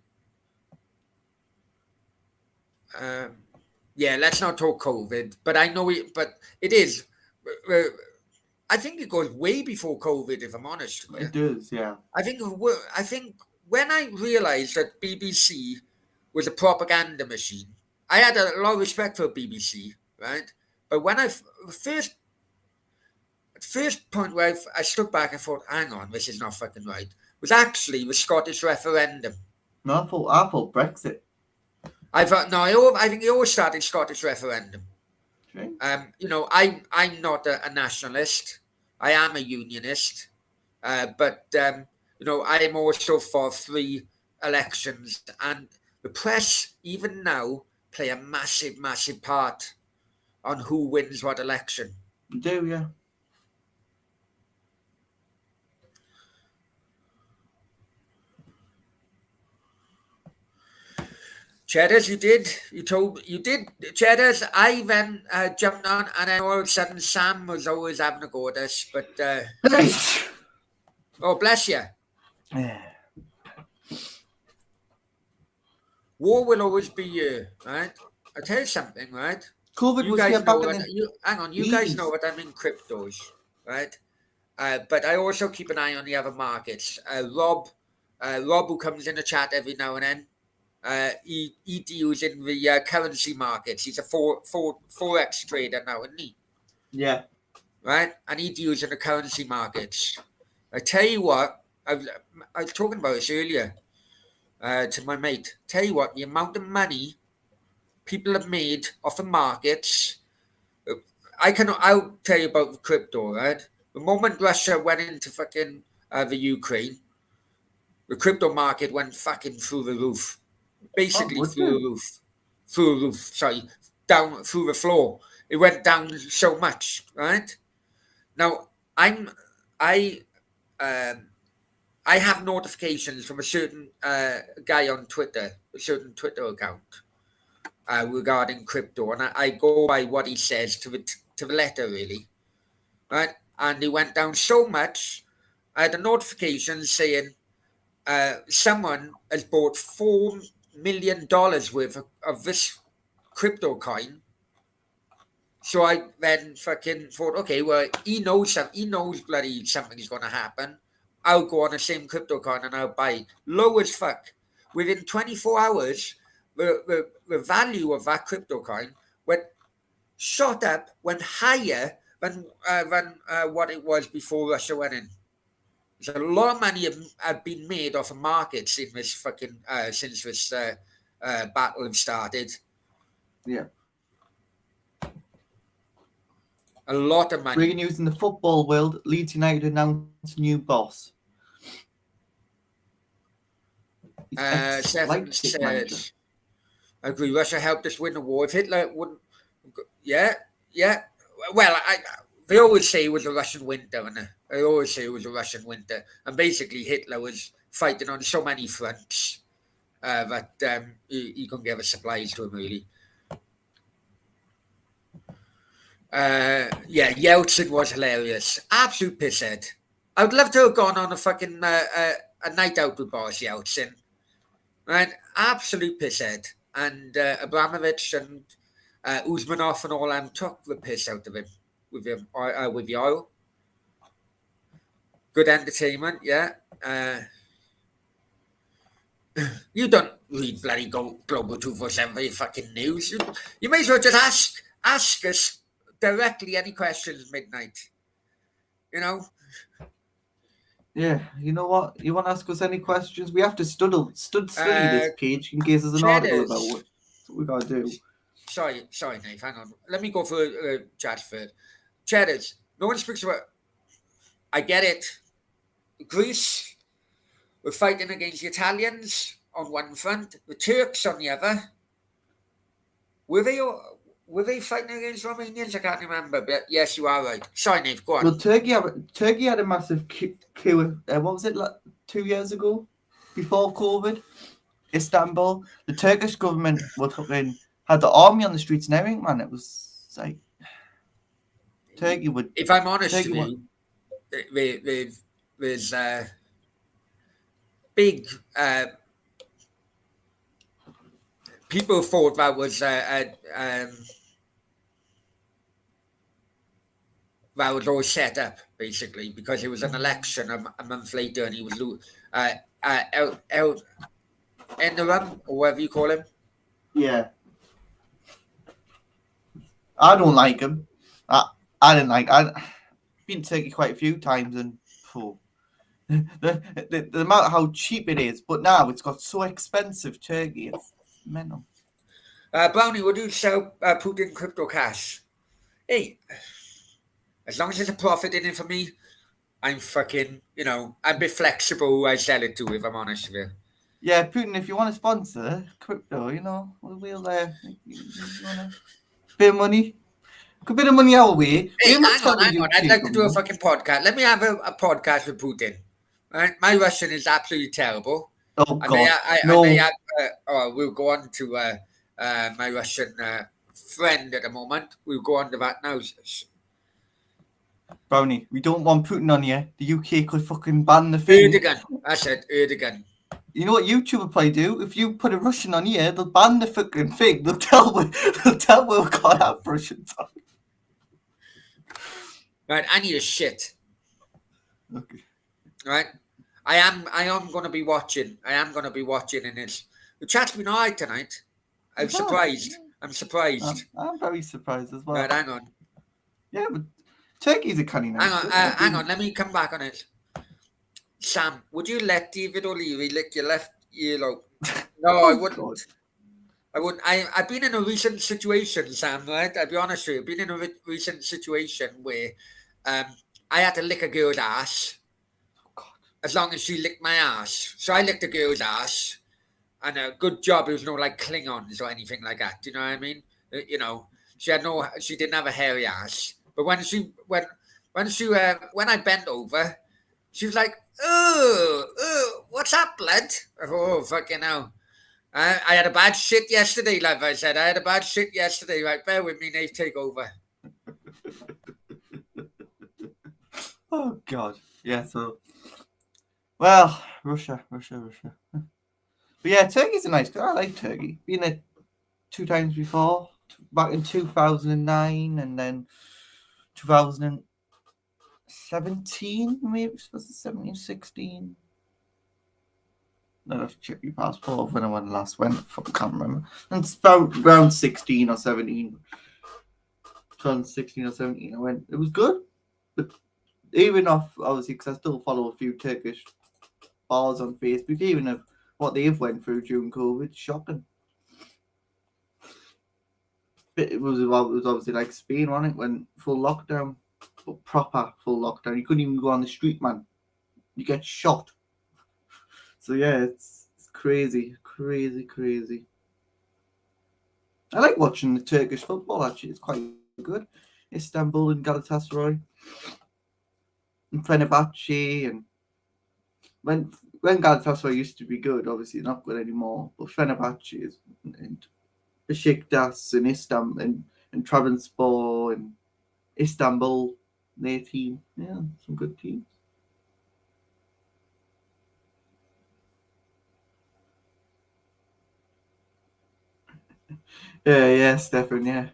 Speaker 1: Let's not talk COVID. But I know but it is. I think it goes way before COVID, if I'm honest.
Speaker 3: It does, yeah.
Speaker 1: I think when I realised that BBC was a propaganda machine, I had a lot of respect for BBC, right? But when first point where I stood back and thought, hang on, this is not fucking right, was actually the Scottish referendum.
Speaker 3: No, I thought Brexit.
Speaker 1: I think it all started Scottish referendum.
Speaker 3: Okay.
Speaker 1: I'm not a nationalist. I am a unionist. But I am also for free elections, and the press, even now, play a massive, massive part on who wins what election.
Speaker 3: You do, yeah.
Speaker 1: Cheddars, you did. Cheddars, I then jumped on, and then all of a sudden Sam was always having a go at us, but oh, bless you. War will always be here, right? I tell you something, right?
Speaker 3: COVID
Speaker 1: You
Speaker 3: was here
Speaker 1: guys know
Speaker 3: back in
Speaker 1: what
Speaker 3: the
Speaker 1: you hang on. You guys
Speaker 3: 80s.
Speaker 1: know what I'm in cryptos, right? But I also keep an eye on the other markets. Rob, who comes in the chat every now and then, he deals in the currency markets. He's a forex trader now, isn't he?
Speaker 3: Yeah.
Speaker 1: Right, and he deals in the currency markets. I tell you what, I was talking about this earlier to my mate. Tell you what, the amount of money people have made off the markets. I'll tell you about crypto, right? The moment Russia went into fucking the Ukraine, the crypto market went fucking through the roof. Basically
Speaker 3: would
Speaker 1: through
Speaker 3: it?
Speaker 1: the roof. Through the roof, sorry. Down through the floor. It went down so much, right? Now I I have notifications from a certain guy on Twitter, a certain Twitter account regarding crypto, and I go by what he says to the letter, really, right? And it went down so much. I had a notification saying someone has bought $4 million worth of this crypto coin. So I then fucking thought, okay, well, he knows bloody something's going to happen. I'll go on the same crypto coin and I'll buy it. Low as fuck. Within 24 hours, the value of that crypto coin shot up, went higher than what it was before Russia went in. There's a lot of money have been made off of markets in this fucking since this battle have started.
Speaker 3: Yeah.
Speaker 1: A lot of money.
Speaker 3: Breaking news in the football world: Leeds United announced new boss.
Speaker 1: Seven says, I agree. Russia helped us win the war. If Hitler wouldn't, yeah. Well, they always say it was a Russian winter, and they always say it was a Russian winter, and basically Hitler was fighting on so many fronts that he couldn't give us supplies to him really. Yeah, Yeltsin was hilarious. Absolute pisshead. I would love to have gone on a fucking a night out with Boris Yeltsin. Right, absolute pisshead. And Abramovich and Uzmanov and all them took the piss out of him with the oil. Good entertainment, yeah. You don't read bloody Global 247 for your fucking news. You may as well just ask us directly any questions midnight. You know?
Speaker 3: Yeah, you know what? You want to ask us any questions? We have to study this page in case there's an article about it. That's what we gotta do.
Speaker 1: Sorry, Nate. Hang on. Let me go for chat first. Cheddars. No one speaks about. I get it. Greece were fighting against the Italians on one front, the Turks on the other. Were they fighting against Romanians? I can't remember, but yes, you are right. Sorry, Nate. Go on.
Speaker 3: Well, Turkey had a massive coup. What was it, like 2 years ago, before COVID? Istanbul. The Turkish government had the army on the streets and everything. Man, it was like Turkey would.
Speaker 1: If I'm honest with you, there's big. People thought that was all set up basically because it was an election a month later and he was Enderam or whatever you call him.
Speaker 3: Yeah, I don't like him. I didn't like. I've been to Turkey quite a few times and the amount of how cheap it is, but now it's got so expensive. Turkey, it's mental.
Speaker 1: Brownie, would you sell Putin crypto cash? Hey, as long as there's a profit in it for me, I'm fucking, I'm a bit flexible who I sell it to, if I'm honest with you.
Speaker 3: Yeah, Putin, if you want to sponsor crypto, we'll bit of money. A bit of money our way.
Speaker 1: Hey, hang on. I'd like to do a fucking podcast. Let me have a podcast with Putin. Right? My Russian is absolutely terrible.
Speaker 3: Oh, God. No.
Speaker 1: We'll go on to my Russian friend at the moment. We'll go on to that now.
Speaker 3: Brownie, we don't want Putin on here. The UK could fucking ban the thing.
Speaker 1: Erdogan. That's it, Erdogan.
Speaker 3: You know what YouTube will probably do? If you put a Russian on here, they'll ban the fucking thing. They'll tell we can't have Russians on.
Speaker 1: Right, I need a shit.
Speaker 3: Okay.
Speaker 1: Right, I am going to be watching. I am going to be watching, and the chat's been alright tonight. I'm
Speaker 3: It has.
Speaker 1: surprised. I'm surprised.
Speaker 3: I'm very surprised as well.
Speaker 1: Right, hang on.
Speaker 3: Yeah, but Turkey's a canny nice.
Speaker 1: Hang on. Let me come back on it. Sam, would you let David O'Leary lick your left earlobe? No, I wouldn't.
Speaker 3: God.
Speaker 1: I wouldn't. I've been in a recent situation, Sam. Right, I'll be honest with you. I've been in a recent situation where I had to lick a girl's ass. As long as she licked my ass. So I licked a girl's ass. And a good job it was no like Klingons or anything like that. Do you know what I mean? You know, she didn't have a hairy ass. But when I bent over, she was like, oh, what's up, blood? Oh, fucking hell. I had a bad shit yesterday, love. I said, I had a bad shit yesterday. Right, bear with me, Nate, take over.
Speaker 3: Oh, God. Yeah, so... Well, Russia. But yeah, Turkey's a nice... I like Turkey. Been there 2 times before. Back in 2009 and then 2017, maybe. Was it 17, 16? I'd have to check your passport when I last went. I can't remember. And it's around 16 or 17. 2016 or 17 I went. It was good. But even off, obviously, because I still follow a few Turkish bars on Facebook, even of what they've went through during COVID, shocking. It was obviously like Spain, wasn't it? When full lockdown, proper full lockdown. You couldn't even go on the street, man. You get shot. So yeah, it's crazy. I like watching the Turkish football, actually. It's quite good. Istanbul and Galatasaray. And Fenerbahce. And when Galatasaray used to be good, obviously not good anymore. But Fenerbahce is... And Besiktas and Istanbul and Trabzonspor and Istanbul, their team. Yeah, some good teams. Yeah, Stefan, yeah.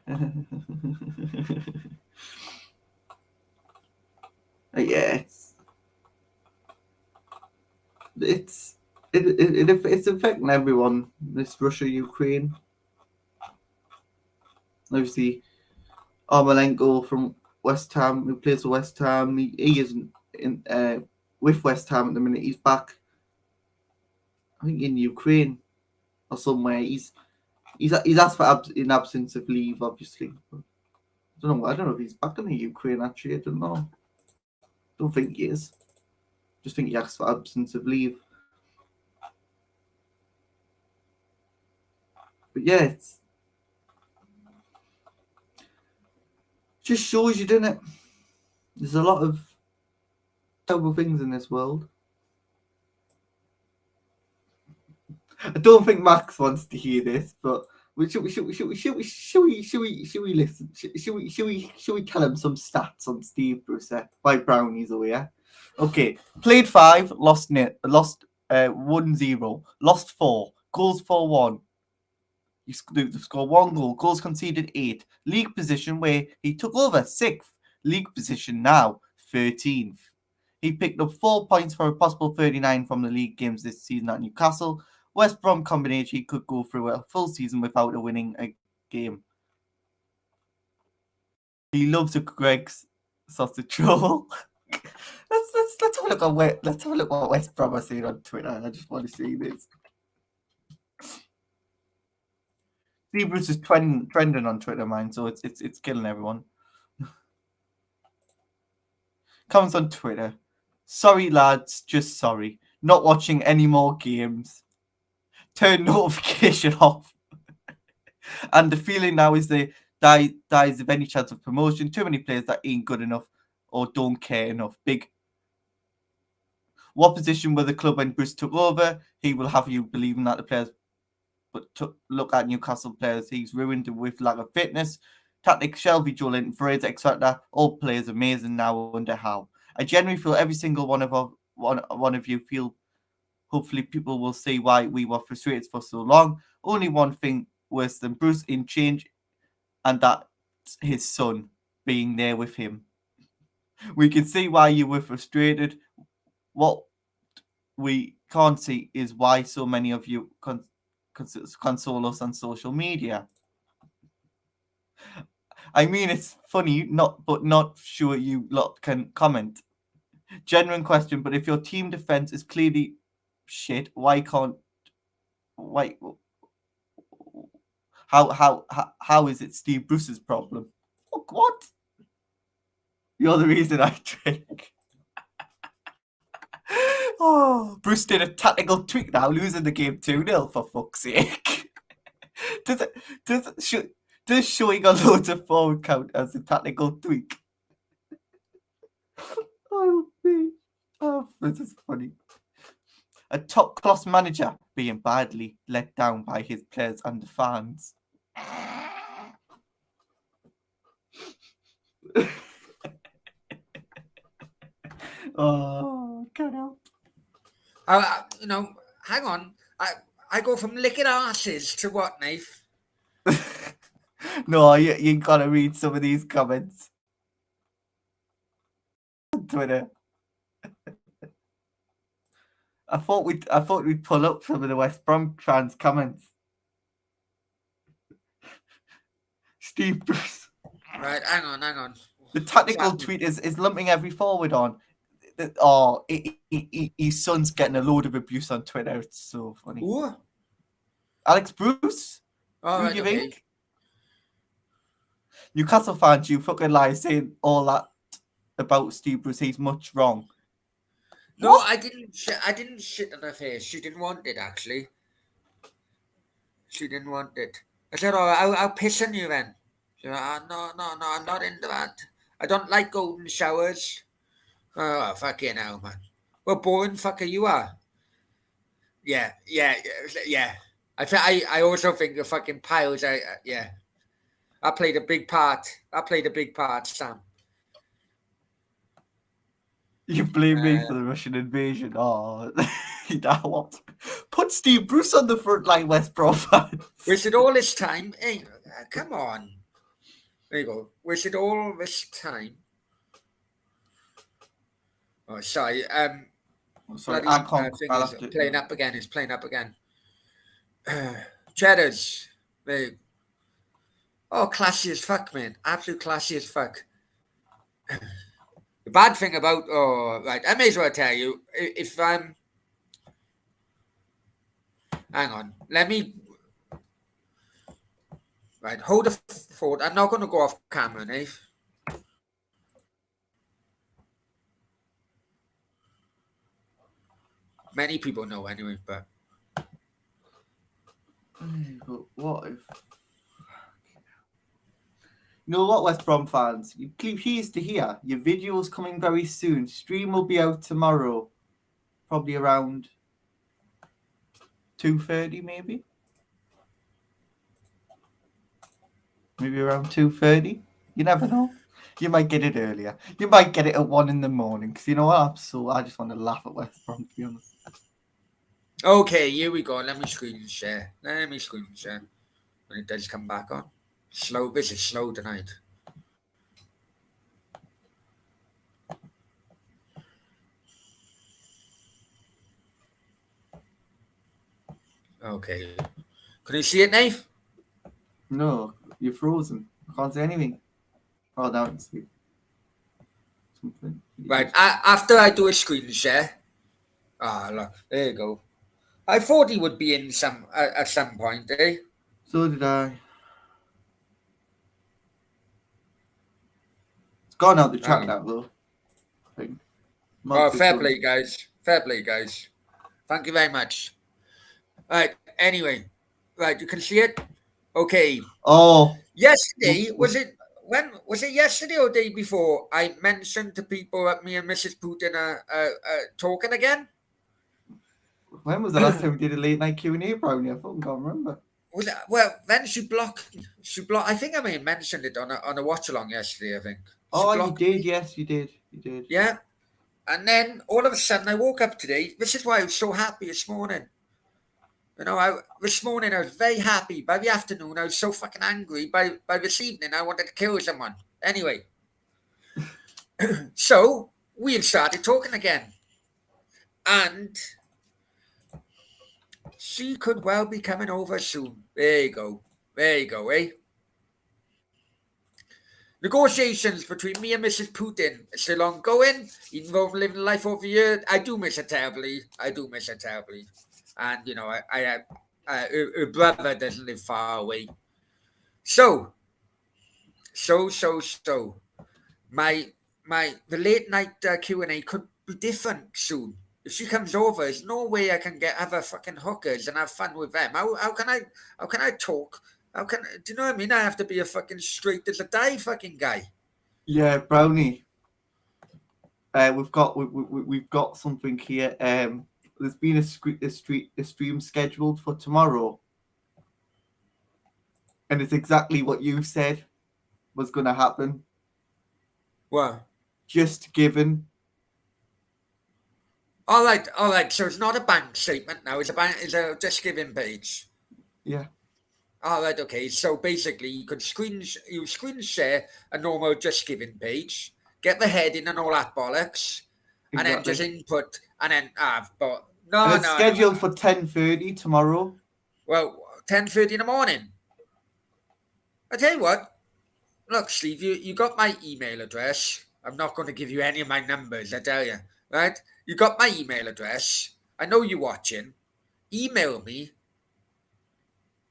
Speaker 3: Yeah, it's affecting everyone, this Russia-Ukraine. Obviously, Armolenko from West Ham, who plays for West Ham, he isn't with West Ham at the minute. He's back, I think, in Ukraine or somewhere. He's asked for in absence of leave, obviously. I don't know if he's back in the Ukraine, actually. I don't know. Don't think he is. Just think he asked for absence of leave. But yeah, it's just shows you, doesn't it? There's a lot of terrible things in this world. I don't think Max wants to hear this, but should we listen? Should we tell him some stats on Steve Bruce by Brownies over here? Okay, played 5, lost 1-0, lost 4, goals for 1. You scored 1 goal, goals conceded 8. League position where he took over 6th. League position now 13th. He picked up 4 points for a possible 39 from the league games this season at Newcastle. West Brom combination, he could go through a full season without winning a game. He loves a Greg's sausage roll. let's have a look what West Brom are saying on Twitter. I just want to see this. Steve Bruce is trending on Twitter, man, so it's killing everyone. Comments on Twitter. Sorry, lads, just sorry. Not watching any more games. Turn notification off. And the feeling now is they dies of any chance of promotion. Too many players that ain't good enough or don't care enough. Big. What position were the club when Bruce took over? He will have you believing that the players, but look at Newcastle players. He's ruined with lack of fitness. Tactics, Shelby, Joel, Fraser, etc. All players amazing now under Howe. I generally feel every single one of you feel Hopefully, people will see why we were frustrated for so long. Only one thing worse than Bruce in change, and that's his son being there with him. We can see why you were frustrated. What we can't see is why so many of you console us on social media. I mean, it's funny, but not sure you lot can comment. Genuine question, but if your team defense is clearly shit, why? How is it Steve Bruce's problem? Oh, what? You're the reason I drink. Oh, Bruce did a tactical tweak now, losing the game 2-0 for fuck's sake. Does showing a load of forward count as a tactical tweak? Oh, this is funny. A top class manager being badly let down by his players and the fans. Oh, can't help.
Speaker 1: Hang on. I go from licking asses to what, Nath?
Speaker 3: No, you gotta read some of these comments on Twitter. I thought we'd pull up some of the West Brom fans' comments. Steve Bruce.
Speaker 1: Right, hang on.
Speaker 3: The tactical tweet is lumping every forward on. His son's getting a load of abuse on Twitter. It's so funny.
Speaker 1: Who?
Speaker 3: Alex Bruce?
Speaker 1: Oh,
Speaker 3: Who
Speaker 1: right,
Speaker 3: do you
Speaker 1: okay.
Speaker 3: think? Newcastle fans, you fucking lie, saying all that about Steve Bruce. He's much wrong.
Speaker 1: No,
Speaker 3: What?
Speaker 1: I didn't shit on her face. She didn't want it, actually. She didn't want it. I said, I'll piss on you then. She went, no, I'm not into that. I don't like golden showers. Oh, fucking hell, man. What boring fucker you are. Yeah. I also think the fucking piles, yeah. I played a big part. Sam.
Speaker 3: You blame me for the Russian invasion. Oh, what? Put Steve Bruce on the front line, West Brom fans.
Speaker 1: Wasted all this time. Hey, come on. There you go. Wasted all this time. Oh, sorry.
Speaker 3: Sorry,
Speaker 1: bloody,
Speaker 3: I can't.
Speaker 1: thing
Speaker 3: I'll
Speaker 1: is
Speaker 3: have to.
Speaker 1: playing up again. It's playing up again. Cheddars. There you go. Oh, classy as fuck, man. Absolute classy as fuck. The bad thing about, right, I may as well tell you, if hang on, let me, right, hold the fort. I'm not going to go off camera, Nave. Many people know anyway, but.
Speaker 3: But what if? You know what, West Brom fans? You pleased to hear your video's coming very soon. Stream will be out tomorrow, probably around 2:30, maybe around 2:30. You never know. You might get it earlier. You might get it at 1 in the morning. Because you know what? I just want to laugh at West Brom, to be honest.
Speaker 1: Okay, here we go. Let me screen share. When it does come back on. This is slow tonight. Okay. Can you see it, Nave?
Speaker 3: No, you're frozen. I can't see anything. Oh, now it's something.
Speaker 1: Right. After I do a screen share. Look. There you go. I thought he would be in at some point, eh?
Speaker 3: So did I. It's gone out the chat now, though. I think.
Speaker 1: Fair play, guys. Thank you very much. Right. Anyway. Right. You can see it? Okay.
Speaker 3: Oh.
Speaker 1: Yesterday, was it yesterday or the day before I mentioned to people that me and Mrs. Putin are talking again?
Speaker 3: When was the last time we did a late night Q&A, Brownie? I fucking can't remember.
Speaker 1: Well, then she blocked. I think I may have mentioned it on a watch along yesterday. I think.
Speaker 3: You did. Yes, you did.
Speaker 1: Yeah. And then all of a sudden, I woke up today. This is why I was so happy this morning. This morning I was very happy. By the afternoon, I was so fucking angry. By this evening, I wanted to kill someone. Anyway, so we had started talking again. And she could well be coming over soon. There you go. There you go, eh? Negotiations between me and Mrs. Putin are still ongoing, even though I'm living life over here. I do miss her terribly. And, her brother doesn't live far away. So, my the late night Q&A could be different soon. If she comes over, there's no way I can get other fucking hookers and have fun with them. How can I talk? Do you know what I mean? I have to be a fucking straight as a die fucking guy.
Speaker 3: Yeah, Brownie. We've got something here. There's been a stream scheduled for tomorrow, and it's exactly what you said was going to happen.
Speaker 1: What?
Speaker 3: Just given.
Speaker 1: All right. So it's not a bank statement now. It's a just giving page.
Speaker 3: Yeah.
Speaker 1: All right. Okay. So basically, you screen share a normal just giving page, get the heading and all that bollocks,
Speaker 3: Exactly.
Speaker 1: and then just input, and then but
Speaker 3: and it's scheduled for 10:30 tomorrow.
Speaker 1: Well, 10:30 in the morning. I tell you what. Look, Steve, you got my email address. I'm not going to give you any of my numbers, I tell you. Right? You got my email address. I know you're watching. Email me.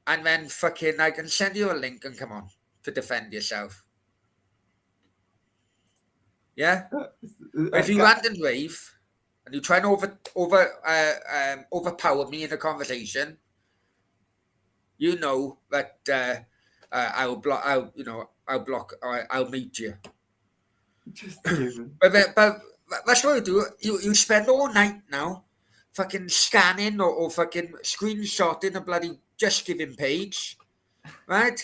Speaker 1: And then fucking I can send you a link and come on to defend yourself. Yeah? If you rant and rave and you try and overpower me in a conversation, you know that I'll mute you.
Speaker 3: Just given.
Speaker 1: But that's what I do. You spend all night now fucking scanning or fucking screenshotting a bloody Just Giving page, right?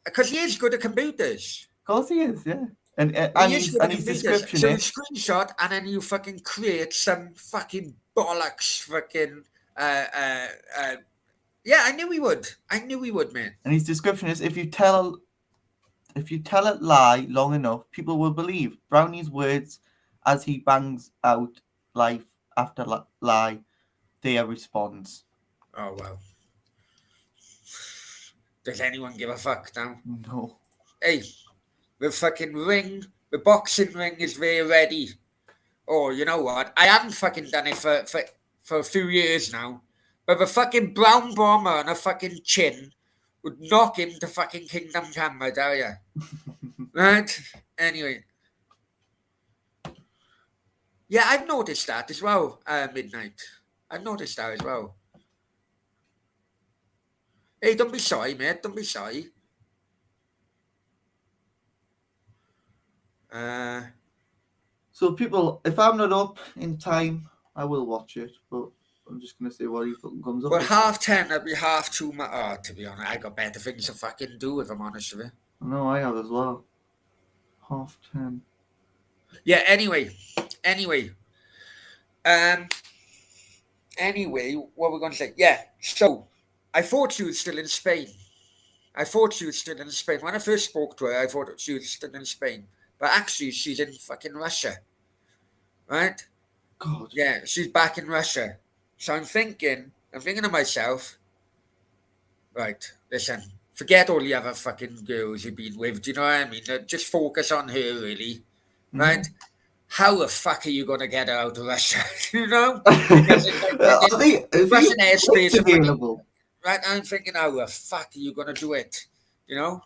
Speaker 1: Because he is good at computers.
Speaker 3: Of course he is, yeah. And his description
Speaker 1: So you
Speaker 3: is
Speaker 1: screenshot and then you fucking create some fucking bollocks fucking yeah, I knew he would, man.
Speaker 3: And his description is if you tell a lie long enough, people will believe. Brownie's words as he bangs out life after lie, their response.
Speaker 1: Oh well. Does anyone give a fuck now?
Speaker 3: No.
Speaker 1: Hey, the fucking ring, the boxing ring is there ready. Oh, you know what? I haven't fucking done it for a few years now. But the fucking brown bomber on a fucking chin would knock him to fucking Kingdom Come, I tell ya. Right? Anyway. Yeah, I've noticed that as well, Midnight. I've noticed that as well. Hey, don't be shy, mate. Don't be shy.
Speaker 3: So people, if I'm not up in time, I will watch it. But I'm just gonna say what he fucking comes up.
Speaker 1: Well,
Speaker 3: with.
Speaker 1: 10:30, I'll be half too much. Oh, to be honest, I got better things to fucking do if I'm honest with you.
Speaker 3: No, I have as well. 10:30.
Speaker 1: Yeah. Anyway. Anyway, what we're going to say? Yeah. So, I thought she was still in Spain. When I first spoke to her, I thought she was still in Spain. But actually, she's in fucking Russia. Right?
Speaker 3: God.
Speaker 1: Yeah, she's back in Russia. So I'm thinking to myself, right, listen, forget all the other fucking girls you've been with. Do you know what I mean? Just focus on her, really. Right?
Speaker 3: Mm-hmm.
Speaker 1: How the fuck are you going to get her out of Russia? You know?
Speaker 3: Russian
Speaker 1: airspace
Speaker 3: available.
Speaker 1: Right? I'm thinking, how the fuck are you going to do it? You know?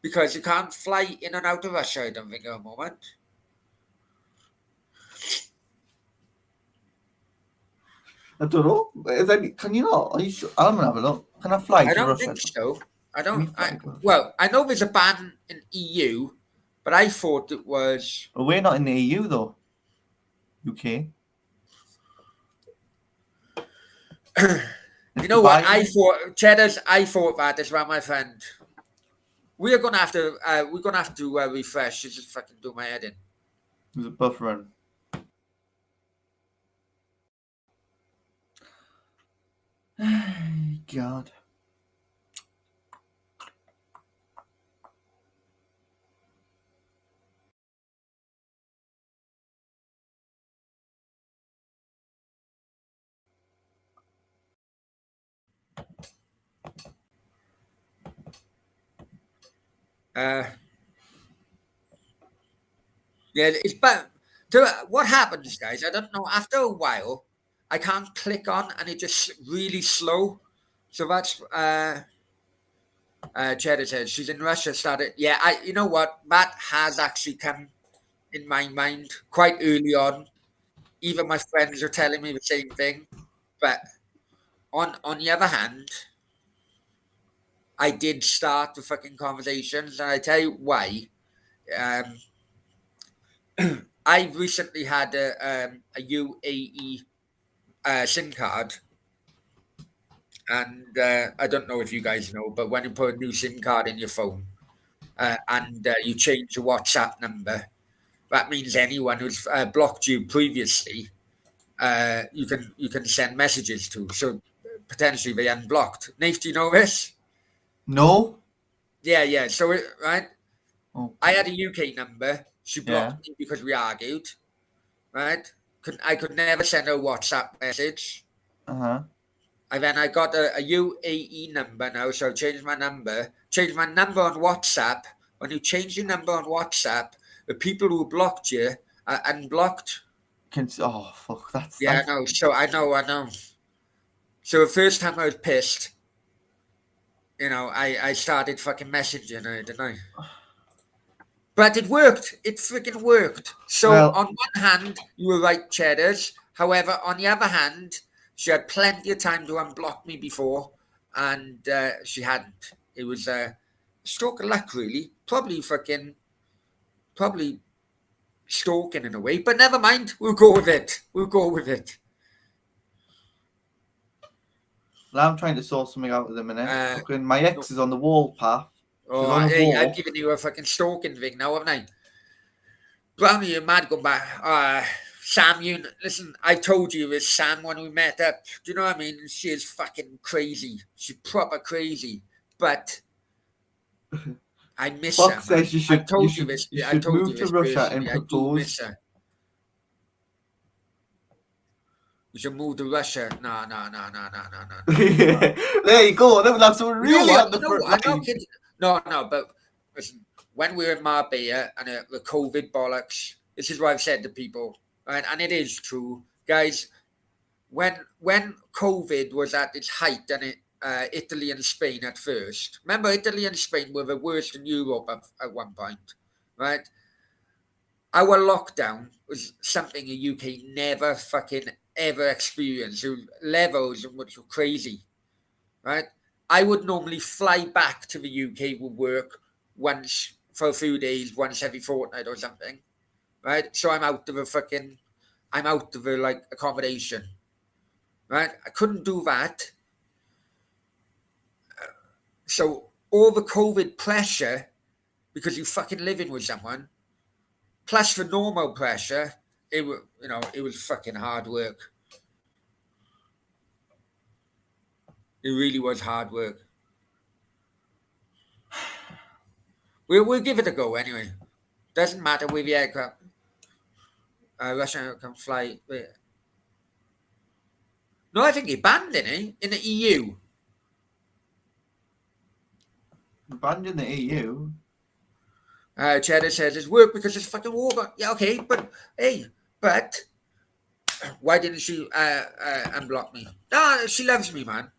Speaker 1: Because you can't fly in and out of Russia, I don't think, at the moment.
Speaker 3: I don't know. Can you not? Are you sure? I'm gonna have a look. Can I fly to Russia?
Speaker 1: I don't think so. I know there's a ban in EU, but I thought it was.
Speaker 3: Well, we're not in the EU though. UK.
Speaker 1: You know what? I thought that as well, my friend. We're gonna have to refresh. Just fucking do my head in.
Speaker 3: There's a buffering. God.
Speaker 1: Yeah, it's but what happens, guys? I don't know. After a while, I can't click on, and it just really slow. So that's Cheddar said she's in Russia. Started, yeah. You know what? That has actually come in my mind quite early on. Even my friends are telling me the same thing. But on the other hand, I did start the fucking conversations, and I tell you why. Um, I recently had a UAE SIM card, and I don't know if you guys know, but when you put a new SIM card in your phone and you change your WhatsApp number, that means anyone who's blocked you previously, you can send messages to. So potentially they unblocked. Nate, do you know this?
Speaker 3: No.
Speaker 1: Yeah, yeah. So right,
Speaker 3: Oh,
Speaker 1: I had a UK number. She
Speaker 3: yeah.
Speaker 1: blocked me because we argued. Right, I could never send her a WhatsApp message.
Speaker 3: Uh-huh.
Speaker 1: And then I got a UAE number now, so I changed my number. Changed my number on WhatsApp. When you change your number on WhatsApp, the people who blocked you are unblocked.
Speaker 3: Oh, fuck. That's
Speaker 1: Yeah, I know. So I know. So the first time I was pissed, I started fucking messaging her, didn't I? But it worked. It freaking worked. So
Speaker 3: well.
Speaker 1: on one hand, you were right, Cheddars. However, on the other hand, she had plenty of time to unblock me before, and she hadn't. It was a stroke of luck, really. Probably stalking in a way, but never mind. We'll go with it. We'll go with it.
Speaker 3: I'm trying to sort something out at the minute.
Speaker 1: Uh,
Speaker 3: Fucking my ex is on the wall path. She's
Speaker 1: oh,
Speaker 3: on a
Speaker 1: hey, I've
Speaker 3: wall.
Speaker 1: given you a fucking stalking thing now, haven't I? Brownie, you're mad going back. Sam, listen, I told you it was Sam when we met up. Do you know what I mean? She is fucking crazy. She's proper crazy. But I miss her,
Speaker 3: Fox
Speaker 1: man.
Speaker 3: says you should you
Speaker 1: I
Speaker 3: should
Speaker 1: told you
Speaker 3: move to
Speaker 1: this
Speaker 3: Russia and
Speaker 1: personally. I do
Speaker 3: propose.
Speaker 1: miss her. You should move to Russia. No.
Speaker 3: There you go. That's someone
Speaker 1: You know
Speaker 3: really
Speaker 1: what?
Speaker 3: on the
Speaker 1: You know
Speaker 3: front
Speaker 1: what? I'm not
Speaker 3: line.
Speaker 1: kidding. No, but listen, when we were in Marbella and the COVID bollocks, this is what I've said to people, right? And it is true, guys. When COVID was at its height and Italy and Spain at first, remember Italy and Spain were the worst in Europe at one point, right? Our lockdown was something the UK never fucking ever experienced. It was levels which were crazy, right? I would normally fly back to the UK with work once for a few days, once every fortnight or something, right? So I'm out of the like accommodation, right? I couldn't do that. So all the COVID pressure, because you fucking living with someone, plus the normal pressure, it was fucking hard work. It really was hard work. We'll give it a go anyway. Doesn't matter with the aircraft. Russia can fly. No, I think he banned it, in the EU.
Speaker 3: Banned in the EU.
Speaker 1: Cheddar says it's work because it's fucking war. But yeah, okay, but hey, but why didn't she unblock me? No, she loves me, man.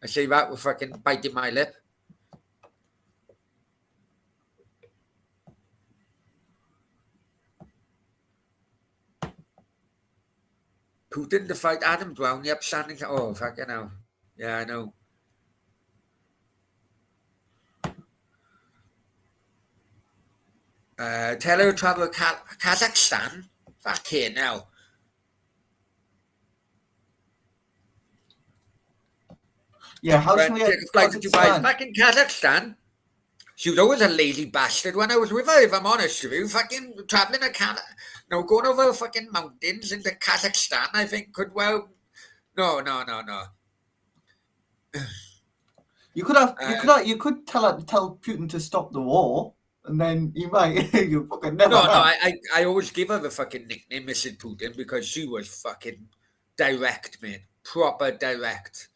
Speaker 1: I say that with fucking biting my lip. Putin to fight Adam Brown, the upstanding. Oh, fucking hell. Yeah, I know. Tell her to travel to Kazakhstan. Fuck here now.
Speaker 3: Yeah, how's
Speaker 1: When
Speaker 3: she
Speaker 1: take
Speaker 3: get
Speaker 1: a
Speaker 3: to
Speaker 1: flight to Dubai.
Speaker 3: Kazakhstan?
Speaker 1: Back in Kazakhstan, she was always a lazy bastard when I was with her, if I'm honest with you. Fucking traveling to going over fucking mountains into Kazakhstan, I think could well. No.
Speaker 3: You could tell Putin to stop the war, and then you might you fucking never.
Speaker 1: No,
Speaker 3: have.
Speaker 1: I always give her the fucking nickname Mrs. Putin because she was fucking direct, man, proper direct.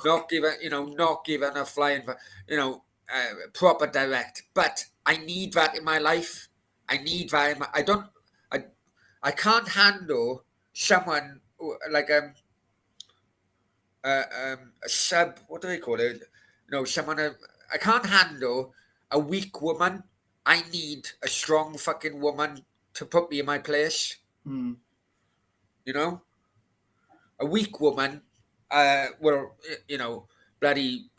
Speaker 1: Not giving a flying, proper direct. But I need that in my life. I need that. I can't handle someone like a sub. What do they call it? Someone. I can't handle a weak woman. I need a strong fucking woman to put me in my place.
Speaker 3: Hmm.
Speaker 1: A weak woman will, bloody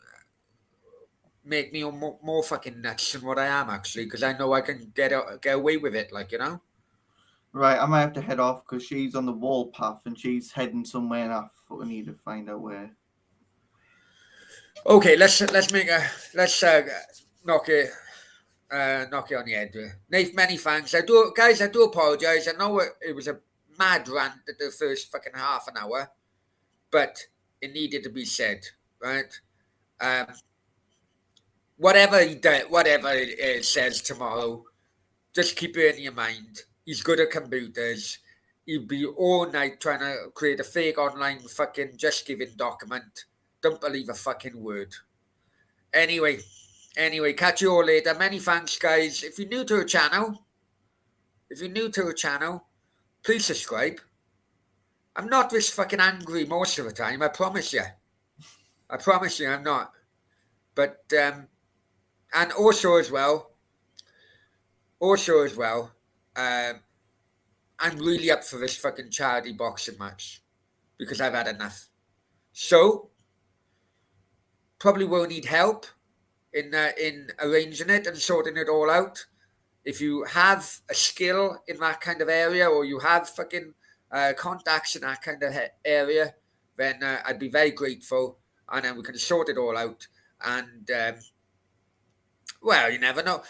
Speaker 1: make me more fucking nuts than what I am actually, because I know I can get away with it,
Speaker 3: Right, I might have to head off because she's on the wall path and she's heading somewhere, and I fucking need to find out where.
Speaker 1: Okay, let's knock it on the head. Nate, many thanks. I do apologise. I know it was a mad rant at the first fucking half an hour, but it needed to be said, right? Whatever it says tomorrow, just keep it in your mind. He's good at computers. He'll be all night trying to create a fake online fucking just giving document. Don't believe a fucking word. Anyway, catch you all later. Many thanks, guys. If you're new to the channel, please subscribe. I'm not this fucking angry most of the time, I promise you. I'm not. But, and also as well, I'm really up for this fucking charity boxing match because I've had enough. So, probably will need help in arranging it and sorting it all out. If you have a skill in that kind of area, or you have fucking contacts in that kind of area, then I'd be very grateful, and then we can sort it all out. And well, you never know.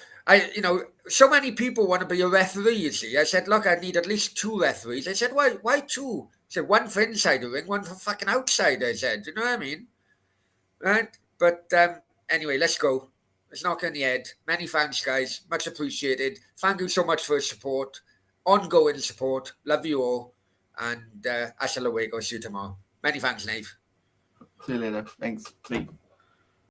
Speaker 1: So many people want to be a referee. You see, I said, look, I need at least 2 referees. I said, why 2? I said, 1 for inside the ring, 1 for fucking outside. I said, you know what I mean, right? But anyway, let's go. Let's knock on the head. Many thanks, guys. Much appreciated. Thank you so much for the support. Ongoing support. Love you all. And hasta luego. See you tomorrow. Many thanks, Nave.
Speaker 3: See you later. Thanks. Bye.